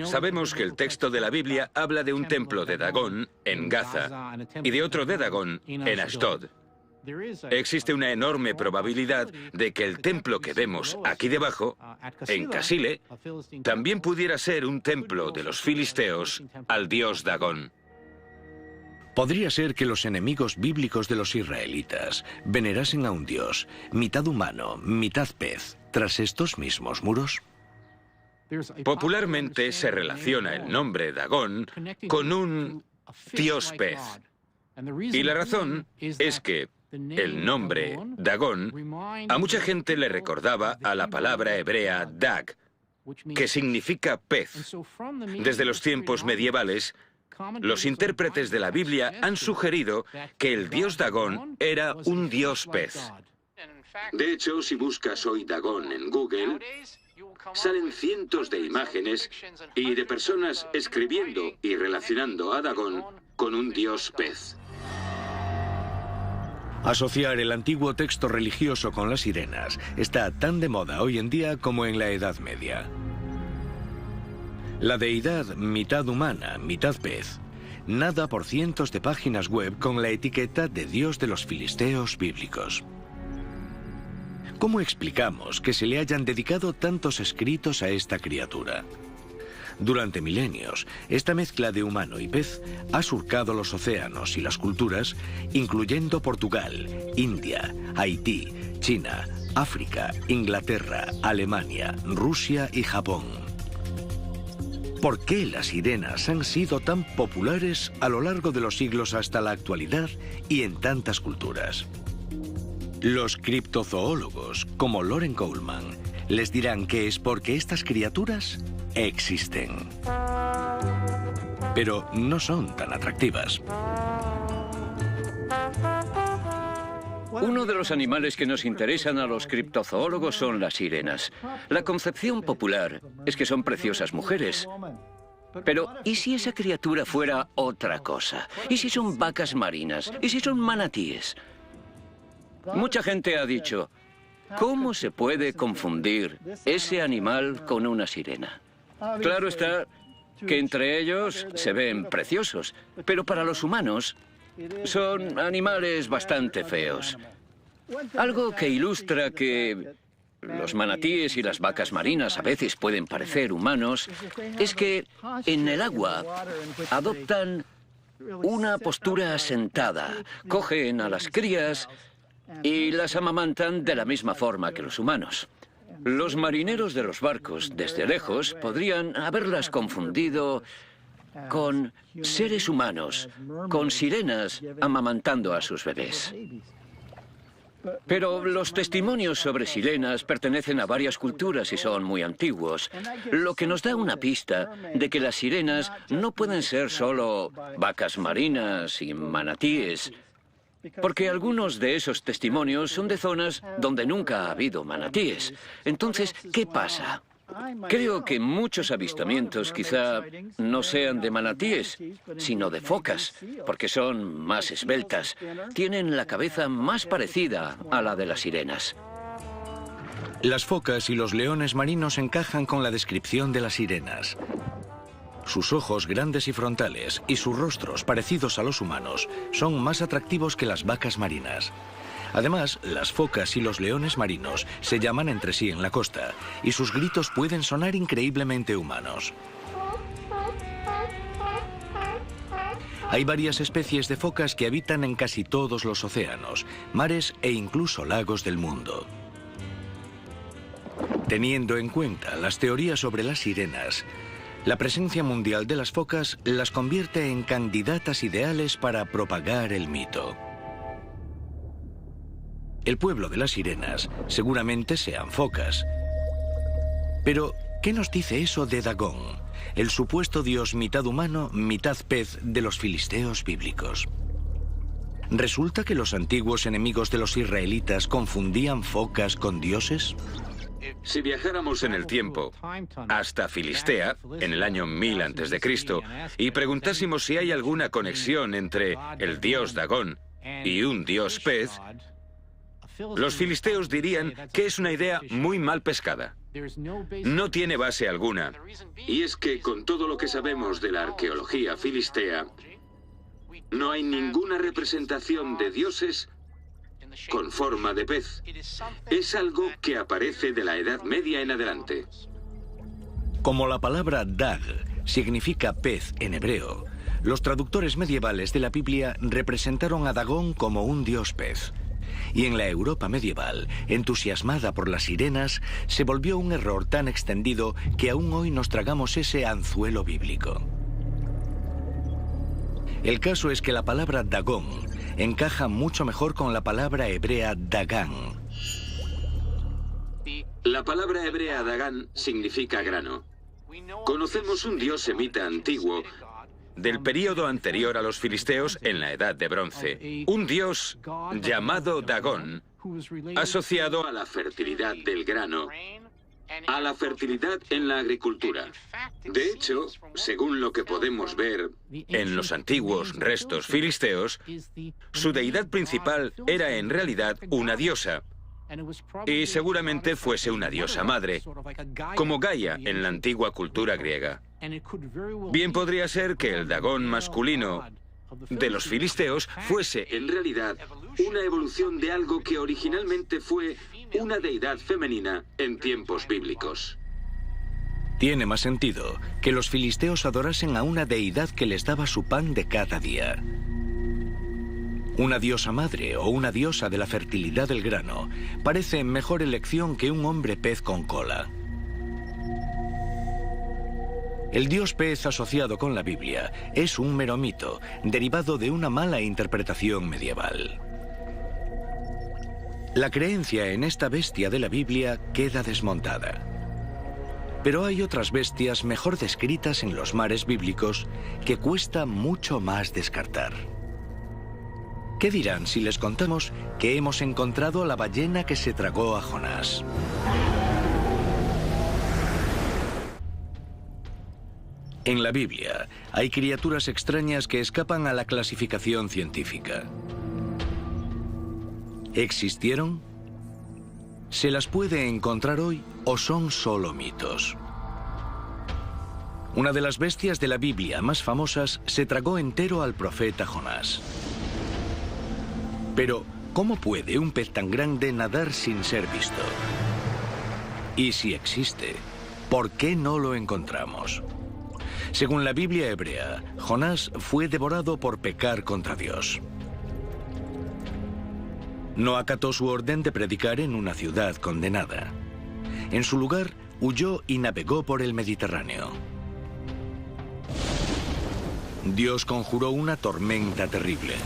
Sabemos que el texto de la Biblia habla de un templo de Dagón en Gaza y de otro de Dagón en Ashdod. Existe una enorme probabilidad de que el templo que vemos aquí debajo, en Kasile, también pudiera ser un templo de los filisteos al dios Dagón. Podría ser que los enemigos bíblicos de los israelitas venerasen a un dios, mitad humano, mitad pez, tras estos mismos muros. Popularmente se relaciona el nombre Dagón con un dios pez. Y la razón es que el nombre Dagón a mucha gente le recordaba a la palabra hebrea dag, que significa pez. Desde los tiempos medievales, los intérpretes de la Biblia han sugerido que el dios Dagón era un dios pez. De hecho, si buscas hoy Dagón en Google, salen cientos de imágenes y de personas escribiendo y relacionando a Dagón con un dios pez. Asociar el antiguo texto religioso con las sirenas está tan de moda hoy en día como en la Edad Media. La deidad mitad humana, mitad pez, nada por cientos de páginas web con la etiqueta de dios de los filisteos bíblicos. ¿Cómo explicamos que se le hayan dedicado tantos escritos a esta criatura? Durante milenios, esta mezcla de humano y pez ha surcado los océanos y las culturas, incluyendo Portugal, India, Haití, China, África, Inglaterra, Alemania, Rusia y Japón. ¿Por qué las sirenas han sido tan populares a lo largo de los siglos hasta la actualidad y en tantas culturas? Los criptozoólogos, como Loren Coleman, les dirán que es porque estas criaturas existen. Pero no son tan atractivas. Uno de los animales que nos interesan a los criptozoólogos son las sirenas. La concepción popular es que son preciosas mujeres. Pero, ¿y si esa criatura fuera otra cosa? ¿Y si son vacas marinas? ¿Y si son manatíes? Mucha gente ha dicho, ¿cómo se puede confundir ese animal con una sirena? Claro está que entre ellos se ven preciosos, pero para los humanos son animales bastante feos. Algo que ilustra que los manatíes y las vacas marinas a veces pueden parecer humanos es que en el agua adoptan una postura sentada, cogen a las crías y las amamantan de la misma forma que los humanos. Los marineros de los barcos, desde lejos, podrían haberlas confundido con seres humanos, con sirenas amamantando a sus bebés. Pero los testimonios sobre sirenas pertenecen a varias culturas y son muy antiguos, lo que nos da una pista de que las sirenas no pueden ser solo vacas marinas y manatíes, porque algunos de esos testimonios son de zonas donde nunca ha habido manatíes. Entonces, ¿qué pasa? Creo que muchos avistamientos quizá no sean de manatíes, sino de focas, porque son más esbeltas. Tienen la cabeza más parecida a la de las sirenas. Las focas y los leones marinos encajan con la descripción de las sirenas. Sus ojos grandes y frontales y sus rostros parecidos a los humanos son más atractivos que las vacas marinas. Además, las focas y los leones marinos se llaman entre sí en la costa y sus gritos pueden sonar increíblemente humanos. Hay varias especies de focas que habitan en casi todos los océanos, mares e incluso lagos del mundo. Teniendo en cuenta las teorías sobre las sirenas, la presencia mundial de las focas las convierte en candidatas ideales para propagar el mito. El pueblo de las sirenas seguramente sean focas. Pero, ¿qué nos dice eso de Dagón, el supuesto dios mitad humano, mitad pez de los filisteos bíblicos? ¿Resulta que los antiguos enemigos de los israelitas confundían focas con dioses? Si viajáramos en el tiempo hasta Filistea, en el año 1000 a.C., y preguntásemos si hay alguna conexión entre el dios Dagón y un dios pez, Los filisteos dirían que es una idea muy mal pescada. No tiene base alguna. Y es que con todo lo que sabemos de la arqueología filistea, no hay ninguna representación de dioses con forma de pez. Es algo que aparece de la Edad Media en adelante. Como la palabra dag significa pez en hebreo, los traductores medievales de la Biblia representaron a Dagón como un dios pez. Y en la Europa medieval, entusiasmada por las sirenas, se volvió un error tan extendido que aún hoy nos tragamos ese anzuelo bíblico. El caso es que la palabra Dagón encaja mucho mejor con la palabra hebrea Dagán. La palabra hebrea Dagán significa grano. Conocemos un dios semita antiguo del período anterior a los filisteos en la Edad de Bronce, un dios llamado Dagón, asociado a la fertilidad del grano, a la fertilidad en la agricultura. De hecho, según lo que podemos ver en los antiguos restos filisteos, su deidad principal era en realidad una diosa, y seguramente fuese una diosa madre, como Gaia en la antigua cultura griega. Bien podría ser que el Dagón masculino de los filisteos fuese en realidad una evolución de algo que originalmente fue una deidad femenina en tiempos bíblicos. Tiene más sentido que los filisteos adorasen a una deidad que les daba su pan de cada día. Una diosa madre o una diosa de la fertilidad del grano parece mejor elección que un hombre pez con cola. El dios pez asociado con la Biblia es un mero mito, derivado de una mala interpretación medieval. La creencia en esta bestia de la Biblia queda desmontada. Pero hay otras bestias mejor descritas en los mares bíblicos que cuesta mucho más descartar. ¿Qué dirán si les contamos que hemos encontrado la ballena que se tragó a Jonás? En la Biblia hay criaturas extrañas que escapan a la clasificación científica. ¿Existieron? ¿Se las puede encontrar hoy o son solo mitos? Una de las bestias de la Biblia más famosas se tragó entero al profeta Jonás. Pero, ¿cómo puede un pez tan grande nadar sin ser visto? Y si existe, ¿por qué no lo encontramos? Según la Biblia hebrea, Jonás fue devorado por pecar contra Dios. No acató su orden de predicar en una ciudad condenada. En su lugar, huyó y navegó por el Mediterráneo. Dios conjuró una tormenta terrible.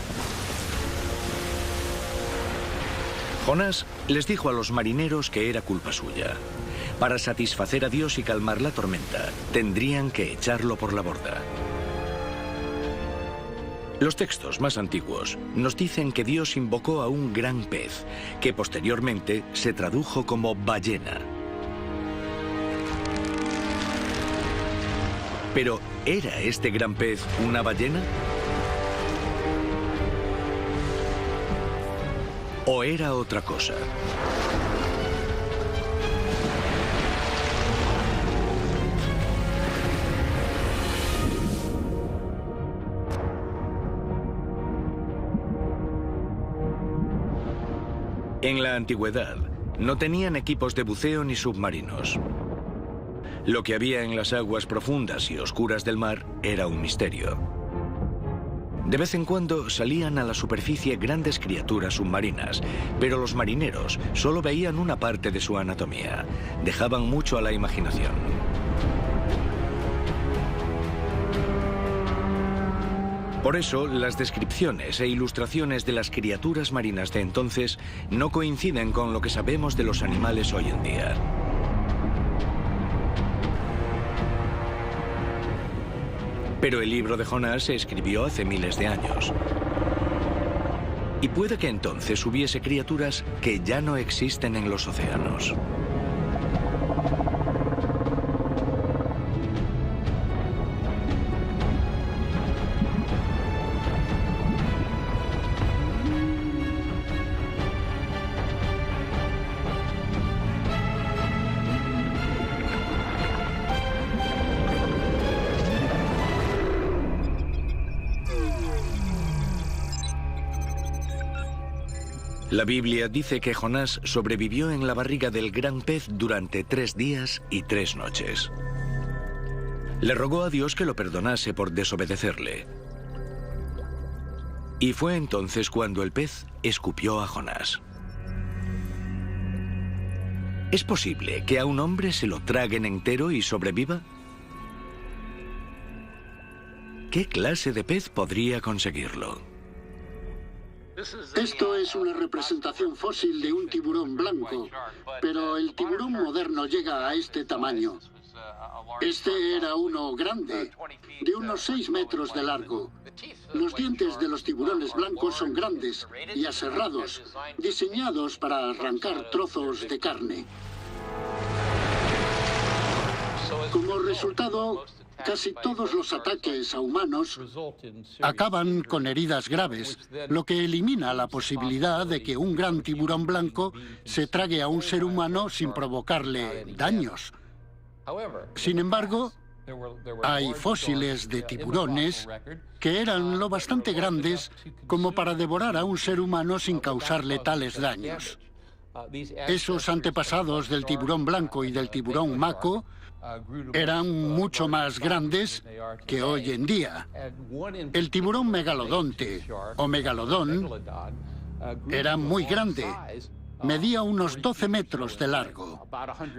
Jonás les dijo a los marineros que era culpa suya. Para satisfacer a Dios y calmar la tormenta, tendrían que echarlo por la borda. Los textos más antiguos nos dicen que Dios invocó a un gran pez, que posteriormente se tradujo como ballena. Pero, ¿era este gran pez una ballena? ¿O era otra cosa? En la antigüedad, no tenían equipos de buceo ni submarinos. Lo que había en las aguas profundas y oscuras del mar era un misterio. De vez en cuando salían a la superficie grandes criaturas submarinas, pero los marineros solo veían una parte de su anatomía. Dejaban mucho a la imaginación. Por eso, las descripciones e ilustraciones de las criaturas marinas de entonces no coinciden con lo que sabemos de los animales hoy en día. Pero el libro de Jonás se escribió hace miles de años. Y puede que entonces hubiese criaturas que ya no existen en los océanos. La Biblia dice que Jonás sobrevivió en la barriga del gran pez durante 3 días y 3 noches. Le rogó a Dios que lo perdonase por desobedecerle. Y fue entonces cuando el pez escupió a Jonás. ¿Es posible que a un hombre se lo traguen entero y sobreviva? ¿Qué clase de pez podría conseguirlo? Esto es una representación fósil de un tiburón blanco, pero el tiburón moderno llega a este tamaño. Este era uno grande, de unos 6 metros de largo. Los dientes de los tiburones blancos son grandes y aserrados, diseñados para arrancar trozos de carne. Como resultado, casi todos los ataques a humanos acaban con heridas graves, lo que elimina la posibilidad de que un gran tiburón blanco se trague a un ser humano sin provocarle daños. Sin embargo, hay fósiles de tiburones que eran lo bastante grandes como para devorar a un ser humano sin causarle tales daños. Esos antepasados del tiburón blanco y del tiburón mako eran mucho más grandes que hoy en día. El tiburón megalodonte o megalodón era muy grande. Medía unos 12 metros de largo.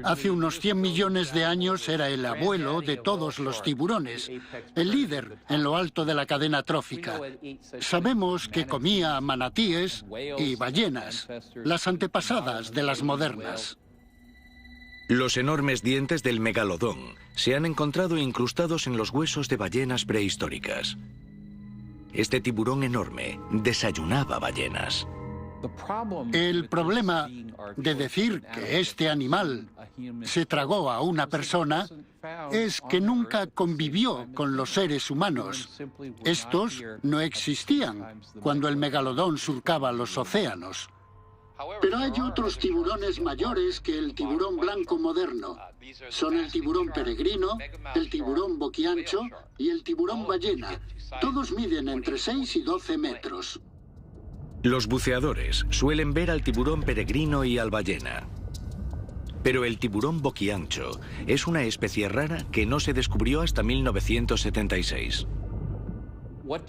Hace unos 100 millones de años era el abuelo de todos los tiburones, el líder en lo alto de la cadena trófica. Sabemos que comía manatíes y ballenas, las antepasadas de las modernas. Los enormes dientes del megalodón se han encontrado incrustados en los huesos de ballenas prehistóricas. Este tiburón enorme desayunaba ballenas. El problema de decir que este animal se tragó a una persona es que nunca convivió con los seres humanos. Estos no existían cuando el megalodón surcaba los océanos. Pero hay otros tiburones mayores que el tiburón blanco moderno. Son el tiburón peregrino, el tiburón boquiancho y el tiburón ballena. Todos miden entre 6 y 12 metros. Los buceadores suelen ver al tiburón peregrino y al ballena. Pero el tiburón boquiancho es una especie rara que no se descubrió hasta 1976.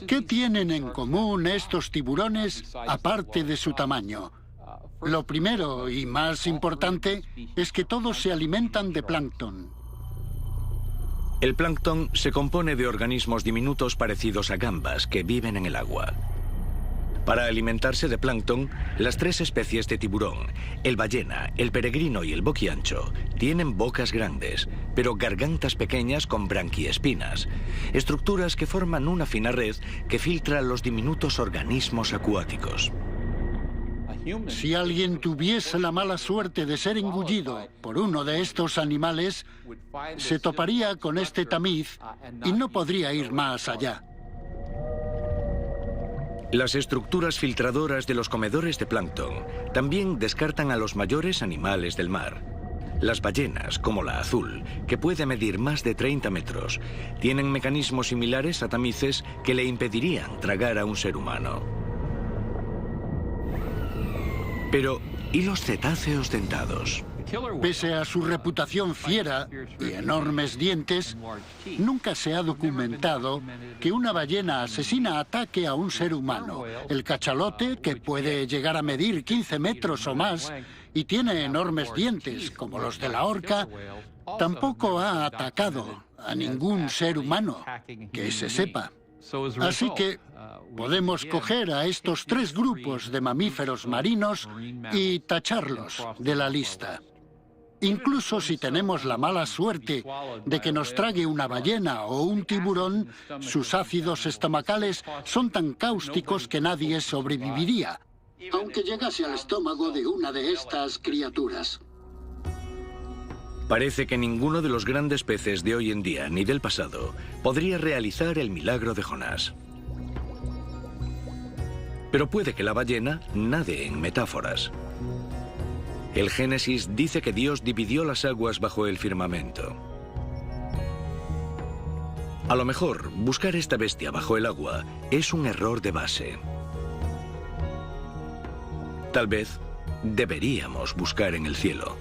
¿Qué tienen en común estos tiburones aparte de su tamaño? Lo primero y más importante es que todos se alimentan de plancton. El plancton se compone de organismos diminutos parecidos a gambas que viven en el agua. Para alimentarse de plancton, las 3 especies de tiburón, el ballena, el peregrino y el boquiancho, tienen bocas grandes, pero gargantas pequeñas con branquiespinas, estructuras que forman una fina red que filtra los diminutos organismos acuáticos. Si alguien tuviese la mala suerte de ser engullido por uno de estos animales, se toparía con este tamiz y no podría ir más allá. Las estructuras filtradoras de los comedores de plancton también descartan a los mayores animales del mar. Las ballenas, como la azul, que puede medir más de 30 metros, tienen mecanismos similares a tamices que le impedirían tragar a un ser humano. Pero, ¿y los cetáceos dentados? Pese a su reputación fiera y enormes dientes, nunca se ha documentado que una ballena asesina ataque a un ser humano. El cachalote, que puede llegar a medir 15 metros o más y tiene enormes dientes, como los de la orca, tampoco ha atacado a ningún ser humano, que se sepa. Así que podemos coger a estos 3 grupos de mamíferos marinos y tacharlos de la lista. Incluso si tenemos la mala suerte de que nos trague una ballena o un tiburón, sus ácidos estomacales son tan cáusticos que nadie sobreviviría, aunque llegase al estómago de una de estas criaturas. Parece que ninguno de los grandes peces de hoy en día ni del pasado podría realizar el milagro de Jonás. Pero puede que la ballena nade en metáforas. El Génesis dice que Dios dividió las aguas bajo el firmamento. A lo mejor, buscar esta bestia bajo el agua es un error de base. Tal vez deberíamos buscar en el cielo.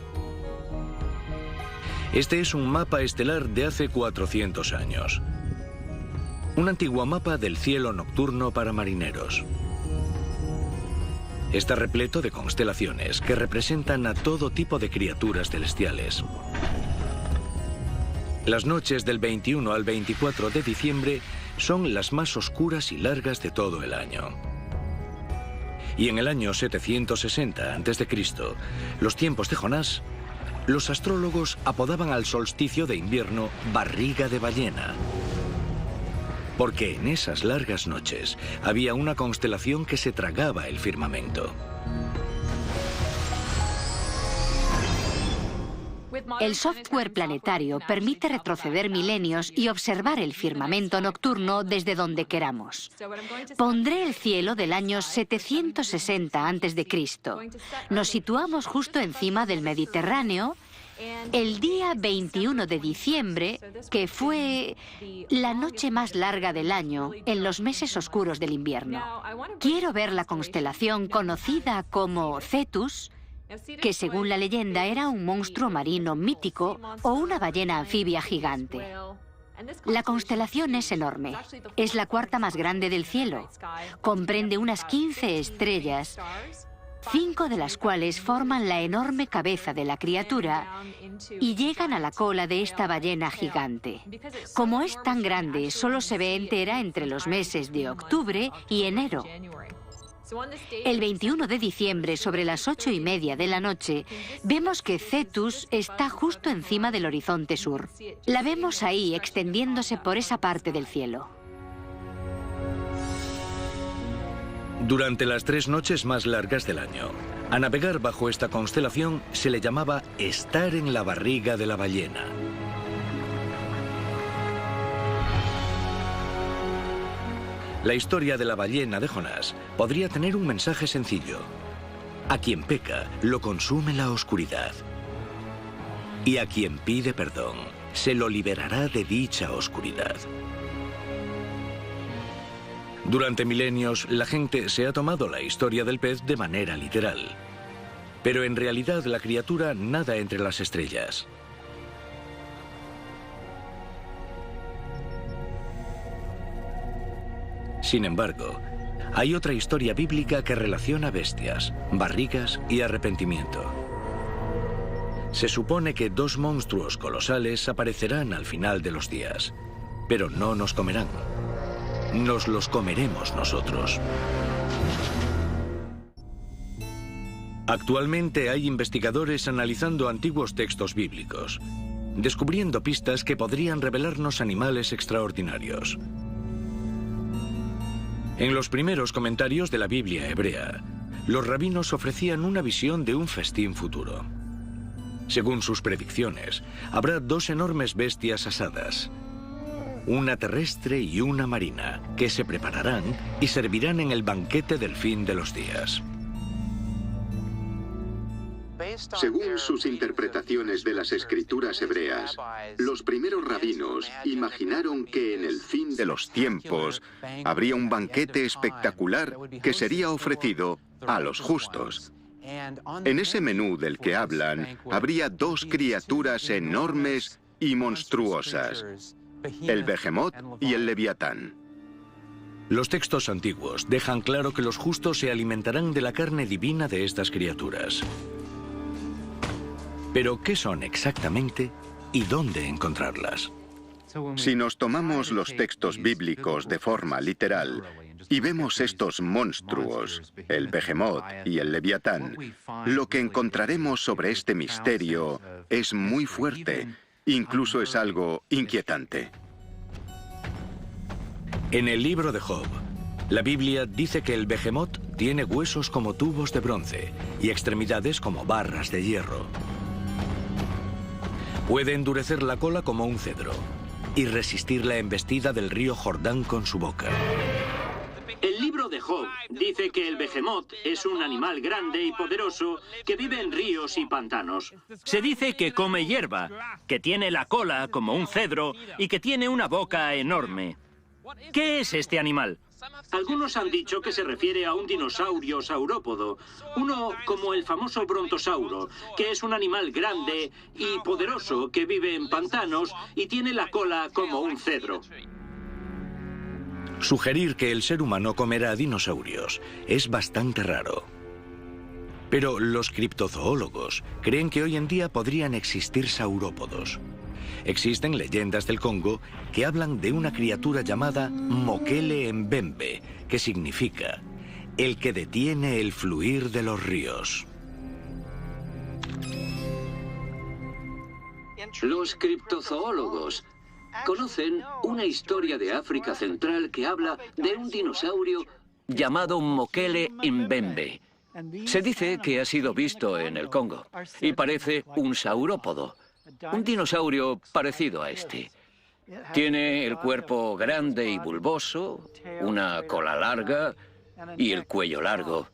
Este es un mapa estelar de hace 400 años. Un antiguo mapa del cielo nocturno para marineros. Está repleto de constelaciones que representan a todo tipo de criaturas celestiales. Las noches del 21 al 24 de diciembre son las más oscuras y largas de todo el año. Y en el año 760 a.C., los tiempos de Jonás, los astrólogos apodaban al solsticio de invierno barriga de ballena, porque en esas largas noches había una constelación que se tragaba el firmamento. El software planetario permite retroceder milenios y observar el firmamento nocturno desde donde queramos. Pondré el cielo del año 760 a.C. Nos situamos justo encima del Mediterráneo el día 21 de diciembre, que fue la noche más larga del año en los meses oscuros del invierno. Quiero ver la constelación conocida como Cetus, que según la leyenda era un monstruo marino mítico o una ballena anfibia gigante. La constelación es enorme. Es la cuarta más grande del cielo. Comprende unas 15 estrellas, 5 de las cuales forman la enorme cabeza de la criatura y llegan a la cola de esta ballena gigante. Como es tan grande, solo se ve entera entre los meses de octubre y enero. El 21 de diciembre, sobre las 8:30 de la noche, vemos que Cetus está justo encima del horizonte sur. La vemos ahí, extendiéndose por esa parte del cielo. Durante las 3 noches más largas del año, a navegar bajo esta constelación se le llamaba estar en la barriga de la ballena. La historia de la ballena de Jonás podría tener un mensaje sencillo. A quien peca, lo consume la oscuridad. Y a quien pide perdón, se lo liberará de dicha oscuridad. Durante milenios, la gente se ha tomado la historia del pez de manera literal. Pero en realidad la criatura nada entre las estrellas. Sin embargo, hay otra historia bíblica que relaciona bestias, barrigas y arrepentimiento. Se supone que 2 monstruos colosales aparecerán al final de los días, pero no nos comerán. Nos los comeremos nosotros. Actualmente hay investigadores analizando antiguos textos bíblicos, descubriendo pistas que podrían revelarnos animales extraordinarios. En los primeros comentarios de la Biblia hebrea, los rabinos ofrecían una visión de un festín futuro. Según sus predicciones, habrá 2 enormes bestias asadas, una terrestre y una marina, que se prepararán y servirán en el banquete del fin de los días. Según sus interpretaciones de las escrituras hebreas, los primeros rabinos imaginaron que en el fin de los tiempos habría un banquete espectacular que sería ofrecido a los justos. En ese menú del que hablan, habría 2 criaturas enormes y monstruosas, el Behemoth y el Leviatán. Los textos antiguos dejan claro que los justos se alimentarán de la carne divina de estas criaturas. Pero, ¿qué son exactamente y dónde encontrarlas? Si nos tomamos los textos bíblicos de forma literal y vemos estos monstruos, el Behemoth y el Leviatán, lo que encontraremos sobre este misterio es muy fuerte, incluso es algo inquietante. En el libro de Job, la Biblia dice que el Behemoth tiene huesos como tubos de bronce y extremidades como barras de hierro. Puede endurecer la cola como un cedro y resistir la embestida del río Jordán con su boca. El libro de Job dice que el Behemoth es un animal grande y poderoso que vive en ríos y pantanos. Se dice que come hierba, que tiene la cola como un cedro y que tiene una boca enorme. ¿Qué es este animal? Algunos han dicho que se refiere a un dinosaurio saurópodo, uno como el famoso brontosauro, que es un animal grande y poderoso que vive en pantanos y tiene la cola como un cedro. Sugerir que el ser humano comerá dinosaurios es bastante raro. Pero los criptozoólogos creen que hoy en día podrían existir saurópodos. Existen leyendas del Congo que hablan de una criatura llamada Mokele Mbembe, que significa el que detiene el fluir de los ríos. Los criptozoólogos conocen una historia de África Central que habla de un dinosaurio llamado Mokele Mbembe. Se dice que ha sido visto en el Congo y parece un saurópodo, un dinosaurio parecido a este. Tiene el cuerpo grande y bulboso, una cola larga y el cuello largo.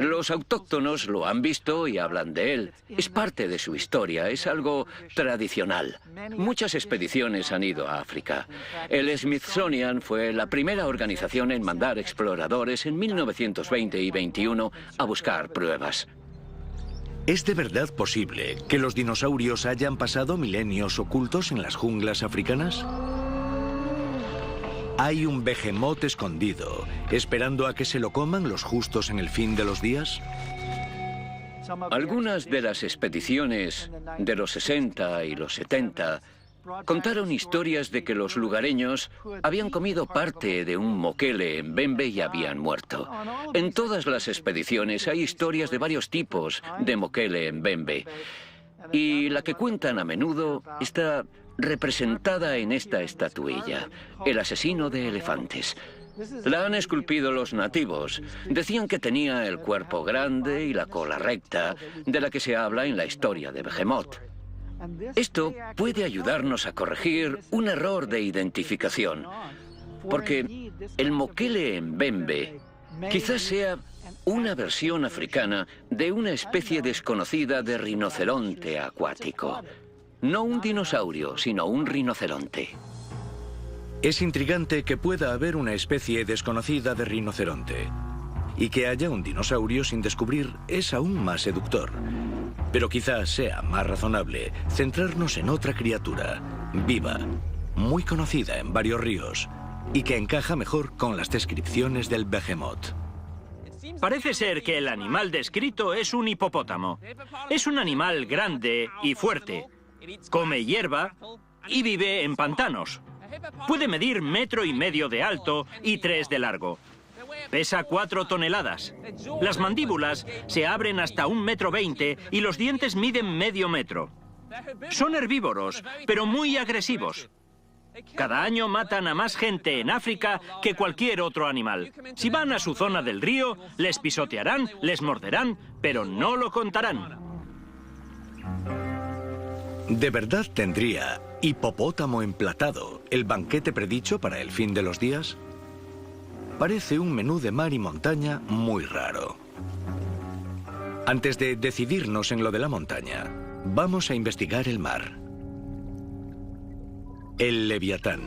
Los autóctonos lo han visto y hablan de él. Es parte de su historia, es algo tradicional. Muchas expediciones han ido a África. El Smithsonian fue la primera organización en mandar exploradores en 1920 y 21 a buscar pruebas. ¿Es de verdad posible que los dinosaurios hayan pasado milenios ocultos en las junglas africanas? ¿Hay un behemoth escondido, esperando a que se lo coman los justos en el fin de los días? Algunas de las expediciones de los 60 y los 70 contaron historias de que los lugareños habían comido parte de un Mokele Mbembe y habían muerto. En todas las expediciones hay historias de varios tipos de Mokele Mbembe. Y la que cuentan a menudo está representada en esta estatuilla, el asesino de elefantes. La han esculpido los nativos. Decían que tenía el cuerpo grande y la cola recta, de la que se habla en la historia de Behemoth. Esto puede ayudarnos a corregir un error de identificación, porque el Mokele Mbembe quizás sea una versión africana de una especie desconocida de rinoceronte acuático. No un dinosaurio, sino un rinoceronte. Es intrigante que pueda haber una especie desconocida de rinoceronte. Y que haya un dinosaurio sin descubrir es aún más seductor. Pero quizás sea más razonable centrarnos en otra criatura, viva, muy conocida en varios ríos, y que encaja mejor con las descripciones del Behemoth. Parece ser que el animal descrito es un hipopótamo. Es un animal grande y fuerte. Come hierba y vive en pantanos. Puede medir 1,5 metros de alto y 3 de largo. Pesa 4 toneladas. Las mandíbulas se abren hasta 1,20 m y los dientes miden medio metro. Son herbívoros, pero muy agresivos. Cada año matan a más gente en África que cualquier otro animal. Si van a su zona del río, les pisotearán, les morderán, pero no lo contarán. ¿De verdad tendría hipopótamo emplatado el banquete predicho para el fin de los días? Parece un menú de mar y montaña muy raro. Antes de decidirnos en lo de la montaña, vamos a investigar el mar. El Leviatán.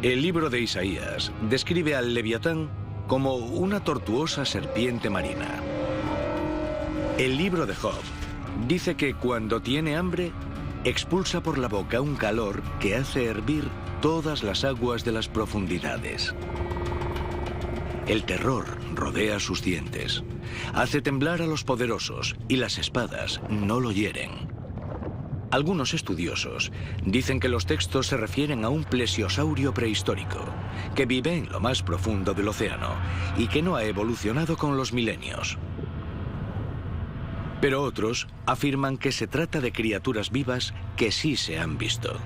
El libro de Isaías describe al Leviatán como una tortuosa serpiente marina. El libro de Job dice que cuando tiene hambre, expulsa por la boca un calor que hace hervir todas las aguas de las profundidades. El terror rodea sus dientes, hace temblar a los poderosos y las espadas no lo hieren. Algunos estudiosos dicen que los textos se refieren a un plesiosaurio prehistórico, que vive en lo más profundo del océano y que no ha evolucionado con los milenios. Pero otros afirman que se trata de criaturas vivas que sí se han visto.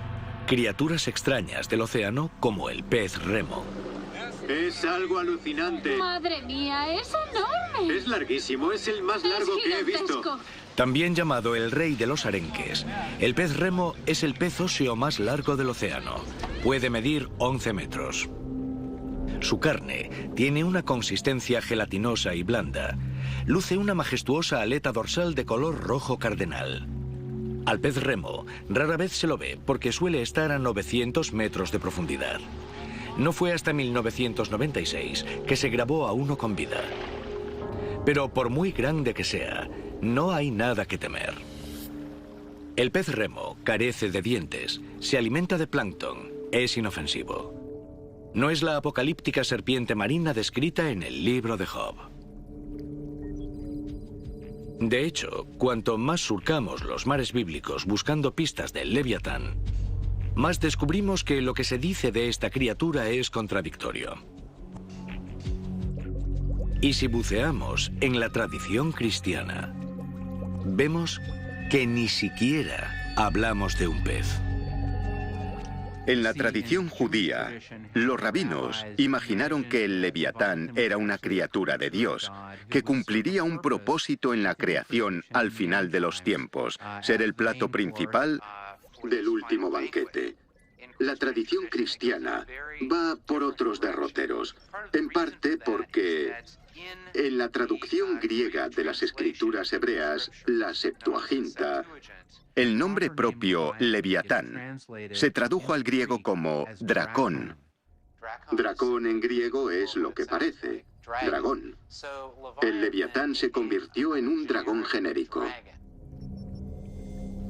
Criaturas extrañas del océano como el pez remo. Es algo alucinante. ¡Madre mía, es enorme! Es larguísimo, es el más largo que he visto. También llamado el rey de los arenques, el pez remo es el pez óseo más largo del océano. Puede medir 11 metros. Su carne tiene una consistencia gelatinosa y blanda. Luce una majestuosa aleta dorsal de color rojo cardenal. Al pez remo rara vez se lo ve porque suele estar a 900 metros de profundidad. No fue hasta 1996 que se grabó a uno con vida. Pero por muy grande que sea, no hay nada que temer. El pez remo carece de dientes, se alimenta de plancton, es inofensivo. No es la apocalíptica serpiente marina descrita en el libro de Job. De hecho, cuanto más surcamos los mares bíblicos buscando pistas del Leviatán, más descubrimos que lo que se dice de esta criatura es contradictorio. Y si buceamos en la tradición cristiana, vemos que ni siquiera hablamos de un pez. En la tradición judía, los rabinos imaginaron que el Leviatán era una criatura de Dios, que cumpliría un propósito en la creación al final de los tiempos, ser el plato principal del último banquete. La tradición cristiana va por otros derroteros, en parte porque en la traducción griega de las escrituras hebreas, la Septuaginta, el nombre propio Leviatán se tradujo al griego como dracón. Dracón en griego es lo que parece, dragón. El Leviatán se convirtió en un dragón genérico.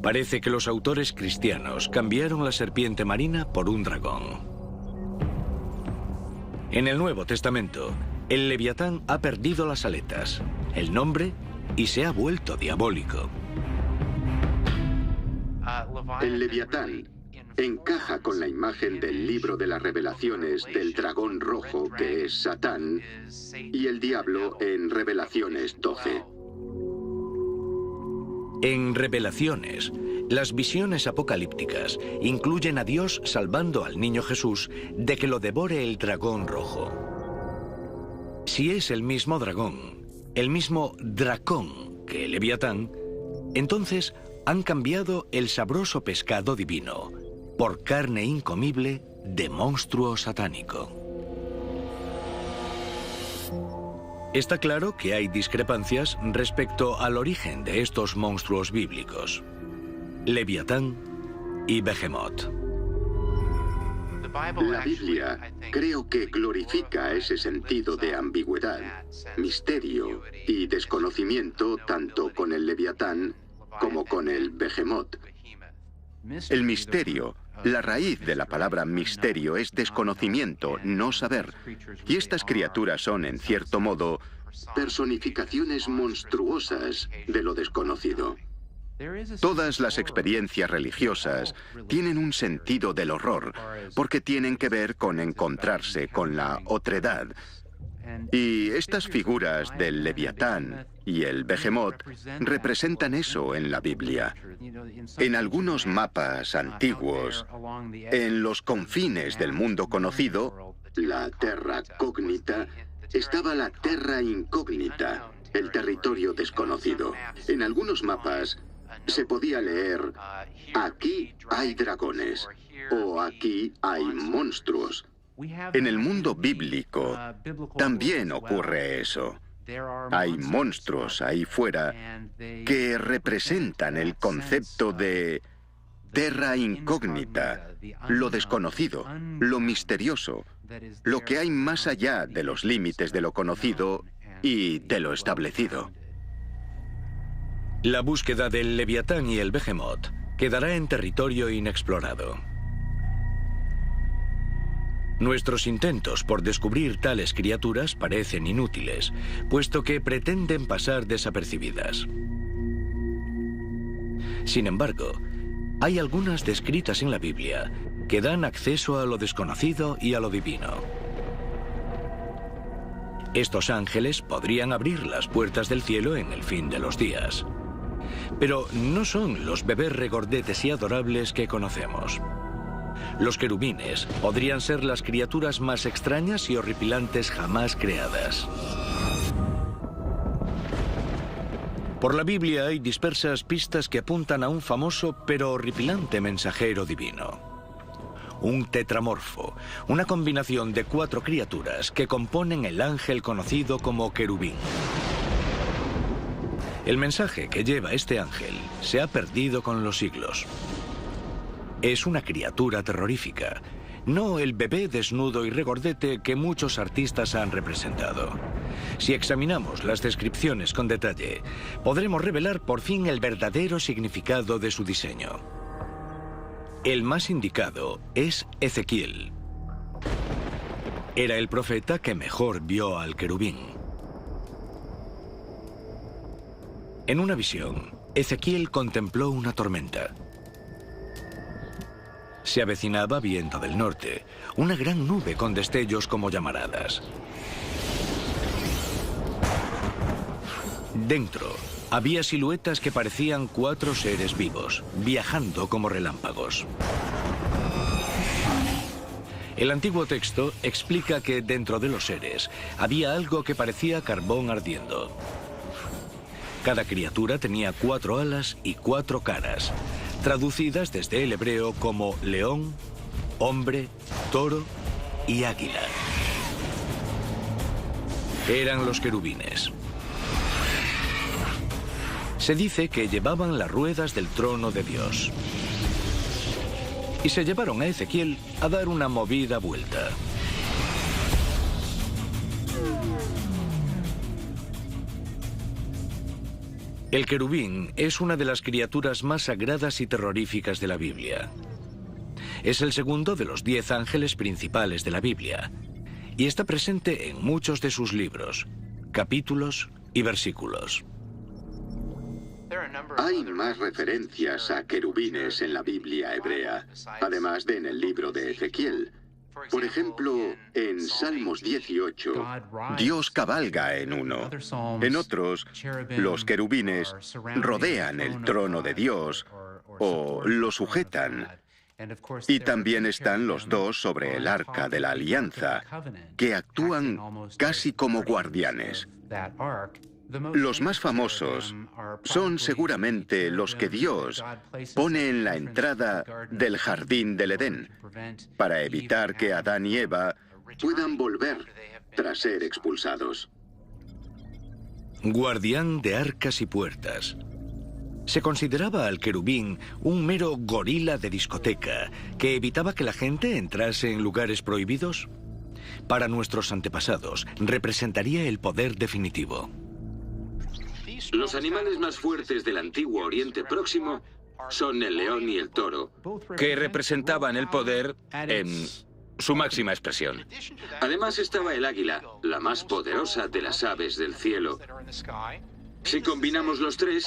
Parece que los autores cristianos cambiaron la serpiente marina por un dragón. En el Nuevo Testamento, el Leviatán ha perdido las aletas, el nombre, y se ha vuelto diabólico. El Leviatán encaja con la imagen del libro de las revelaciones del dragón rojo, que es Satán, y el diablo en Revelaciones 12. En Revelaciones, las visiones apocalípticas incluyen a Dios salvando al niño Jesús de que lo devore el dragón rojo. Si es el mismo dragón, el mismo dracón que el Leviatán, entonces han cambiado el sabroso pescado divino por carne incomible de monstruo satánico. Está claro que hay discrepancias respecto al origen de estos monstruos bíblicos, Leviatán y Behemoth. La Biblia creo que glorifica ese sentido de ambigüedad, misterio y desconocimiento tanto con el Leviatán como con el Behemoth. El misterio, la raíz de la palabra misterio es desconocimiento, no saber. Y estas criaturas son, en cierto modo, personificaciones monstruosas de lo desconocido. Todas las experiencias religiosas tienen un sentido del horror, porque tienen que ver con encontrarse con la otredad. Y estas figuras del Leviatán y el Behemoth representan eso en la Biblia. En algunos mapas antiguos, en los confines del mundo conocido, la Terra Cognita, estaba la Terra Incógnita, el territorio desconocido. En algunos mapas se podía leer: aquí hay dragones o aquí hay monstruos. En el mundo bíblico también ocurre eso. Hay monstruos ahí fuera que representan el concepto de terra incógnita, lo desconocido, lo misterioso, lo que hay más allá de los límites de lo conocido y de lo establecido. La búsqueda del Leviatán y el Behemoth quedará en territorio inexplorado. Nuestros intentos por descubrir tales criaturas parecen inútiles, puesto que pretenden pasar desapercibidas. Sin embargo, hay algunas descritas en la Biblia que dan acceso a lo desconocido y a lo divino. Estos ángeles podrían abrir las puertas del cielo en el fin de los días. Pero no son los bebés regordetes y adorables que conocemos. Los querubines podrían ser las criaturas más extrañas y horripilantes jamás creadas. Por la Biblia hay dispersas pistas que apuntan a un famoso pero horripilante mensajero divino. Un tetramorfo, una combinación de 4 criaturas que componen el ángel conocido como querubín. El mensaje que lleva este ángel se ha perdido con los siglos. Es una criatura terrorífica, no el bebé desnudo y regordete que muchos artistas han representado. Si examinamos las descripciones con detalle, podremos revelar por fin el verdadero significado de su diseño. El más indicado es Ezequiel. Era el profeta que mejor vio al querubín. En una visión, Ezequiel contempló una tormenta. Se avecinaba viento del norte, una gran nube con destellos como llamaradas. Dentro, había siluetas que parecían 4 seres vivos, viajando como relámpagos. El antiguo texto explica que dentro de los seres había algo que parecía carbón ardiendo. Cada criatura tenía 4 alas y 4 caras, traducidas desde el hebreo como león, hombre, toro y águila. Eran los querubines. Se dice que llevaban las ruedas del trono de Dios. Y se llevaron a Ezequiel a dar una movida vuelta. El querubín es una de las criaturas más sagradas y terroríficas de la Biblia. Es el segundo de los 10 ángeles principales de la Biblia y está presente en muchos de sus libros, capítulos y versículos. Hay más referencias a querubines en la Biblia hebrea, además de en el libro de Ezequiel. Por ejemplo, en Salmos 18, Dios cabalga en uno. En otros, los querubines rodean el trono de Dios o lo sujetan. Y también están los 2 sobre el arca de la alianza, que actúan casi como guardianes. Los más famosos son seguramente los que Dios pone en la entrada del jardín del Edén, para evitar que Adán y Eva puedan volver tras ser expulsados. Guardián de arcas y puertas. Se consideraba al querubín un mero gorila de discoteca que evitaba que la gente entrase en lugares prohibidos. Para nuestros antepasados, representaría el poder definitivo. Los animales más fuertes del antiguo Oriente Próximo son el león y el toro, que representaban el poder en su máxima expresión. Además estaba el águila, la más poderosa de las aves del cielo. Si combinamos los 3,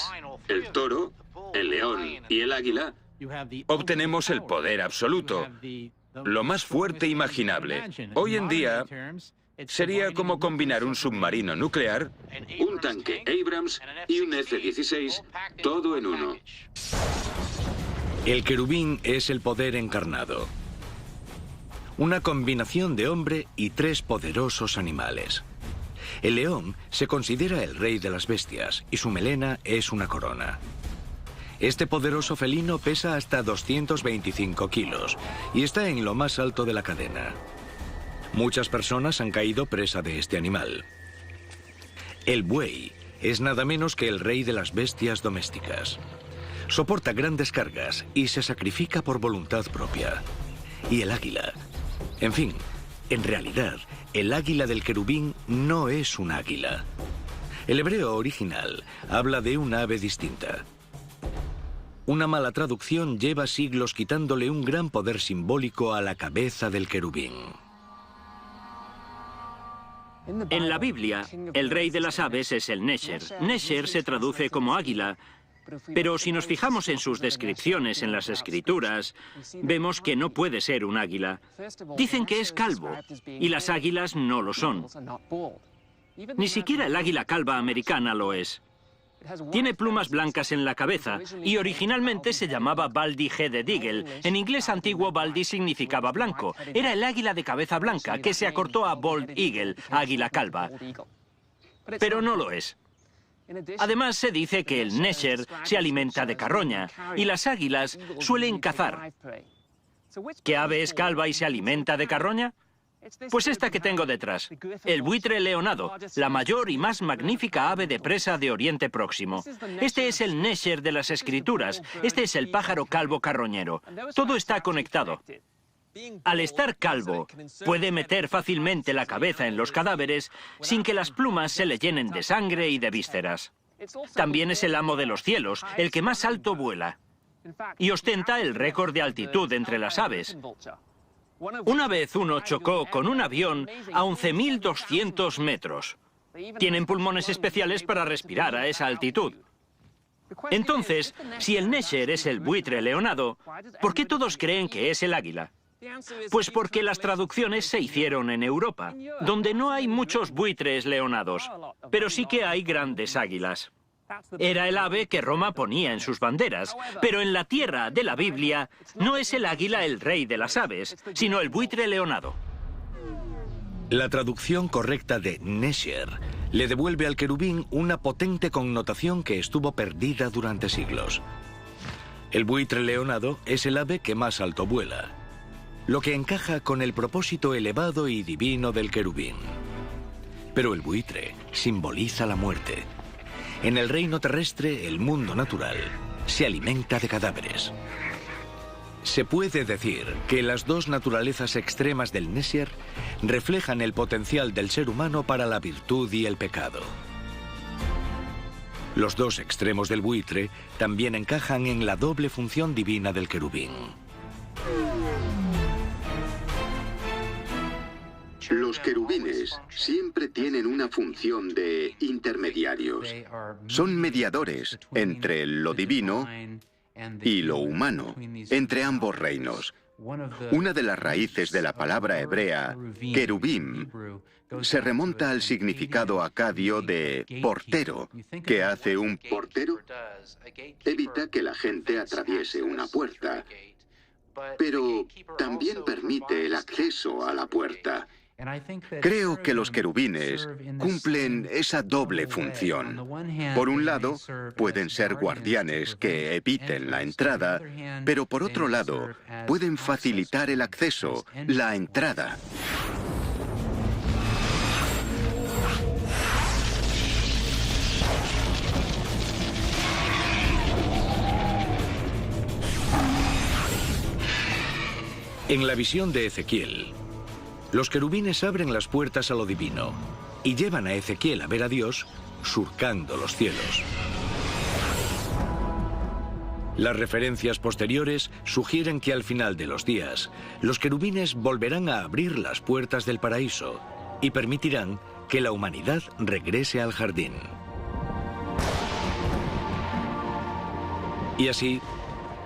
el toro, el león y el águila, obtenemos el poder absoluto, lo más fuerte imaginable. Hoy en día sería como combinar un submarino nuclear, un tanque Abrams y un F-16, todo en uno. El querubín es el poder encarnado. Una combinación de hombre y 3 poderosos animales. El león se considera el rey de las bestias y su melena es una corona. Este poderoso felino pesa hasta 225 kilos y está en lo más alto de la cadena. Muchas personas han caído presa de este animal. El buey es nada menos que el rey de las bestias domésticas. Soporta grandes cargas y se sacrifica por voluntad propia. Y el águila. En fin, en realidad, el águila del querubín no es un águila. El hebreo original habla de un ave distinta. Una mala traducción lleva siglos quitándole un gran poder simbólico a la cabeza del querubín. En la Biblia, el rey de las aves es el Nesher. Nesher se traduce como águila, pero si nos fijamos en sus descripciones en las Escrituras, vemos que no puede ser un águila. Dicen que es calvo, y las águilas no lo son. Ni siquiera el águila calva americana lo es. Tiene plumas blancas en la cabeza y originalmente se llamaba Bald-headed Eagle. En inglés antiguo, baldy significaba blanco. Era el águila de cabeza blanca que se acortó a Bald Eagle, águila calva. Pero no lo es. Además, se dice que el Nesher se alimenta de carroña y las águilas suelen cazar. ¿Qué ave es calva y se alimenta de carroña? Pues esta que tengo detrás, el buitre leonado, la mayor y más magnífica ave de presa de Oriente Próximo. Este es el Nesher de las Escrituras, este es el pájaro calvo carroñero. Todo está conectado. Al estar calvo, puede meter fácilmente la cabeza en los cadáveres sin que las plumas se le llenen de sangre y de vísceras. También es el amo de los cielos, el que más alto vuela. Y ostenta el récord de altitud entre las aves. Una vez uno chocó con un avión a 11.200 metros. Tienen pulmones especiales para respirar a esa altitud. Entonces, si el Nesher es el buitre leonado, ¿por qué todos creen que es el águila? Pues porque las traducciones se hicieron en Europa, donde no hay muchos buitres leonados, pero sí que hay grandes águilas. Era el ave que Roma ponía en sus banderas, pero en la tierra de la Biblia no es el águila el rey de las aves, sino el buitre leonado. La traducción correcta de Nesher le devuelve al querubín una potente connotación que estuvo perdida durante siglos. El buitre leonado es el ave que más alto vuela, lo que encaja con el propósito elevado y divino del querubín. Pero el buitre simboliza la muerte. En el reino terrestre, el mundo natural se alimenta de cadáveres. Se puede decir que las dos naturalezas extremas del Nesher reflejan el potencial del ser humano para la virtud y el pecado. Los dos extremos del buitre también encajan en la doble función divina del querubín. Los querubines siempre tienen una función de intermediarios. Son mediadores entre lo divino y lo humano, entre ambos reinos. Una de las raíces de la palabra hebrea, querubim, se remonta al significado acadio de portero. ¿Qué hace un portero? Evita que la gente atraviese una puerta, pero también permite el acceso a la puerta. Creo que los querubines cumplen esa doble función. Por un lado, pueden ser guardianes que eviten la entrada, pero por otro lado, pueden facilitar el acceso, la entrada. En la visión de Ezequiel, los querubines abren las puertas a lo divino y llevan a Ezequiel a ver a Dios surcando los cielos. Las referencias posteriores sugieren que al final de los días, los querubines volverán a abrir las puertas del paraíso y permitirán que la humanidad regrese al jardín. Y así,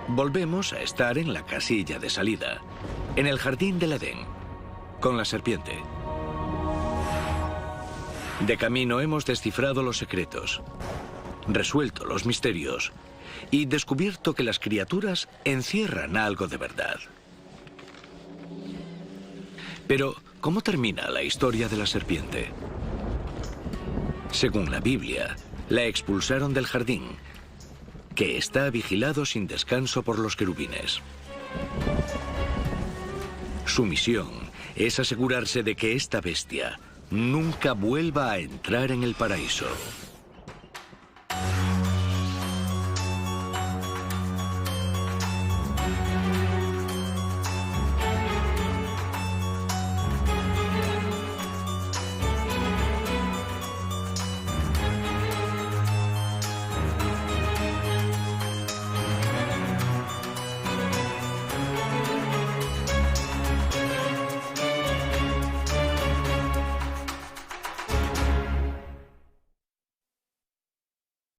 volvemos a estar en la casilla de salida, en el jardín del Edén, con la serpiente. De camino hemos descifrado los secretos, resuelto los misterios y descubierto que las criaturas encierran algo de verdad. Pero, ¿cómo termina la historia de la serpiente? Según la Biblia, la expulsaron del jardín, que está vigilado sin descanso por los querubines. Su misión es asegurarse de que esta bestia nunca vuelva a entrar en el paraíso.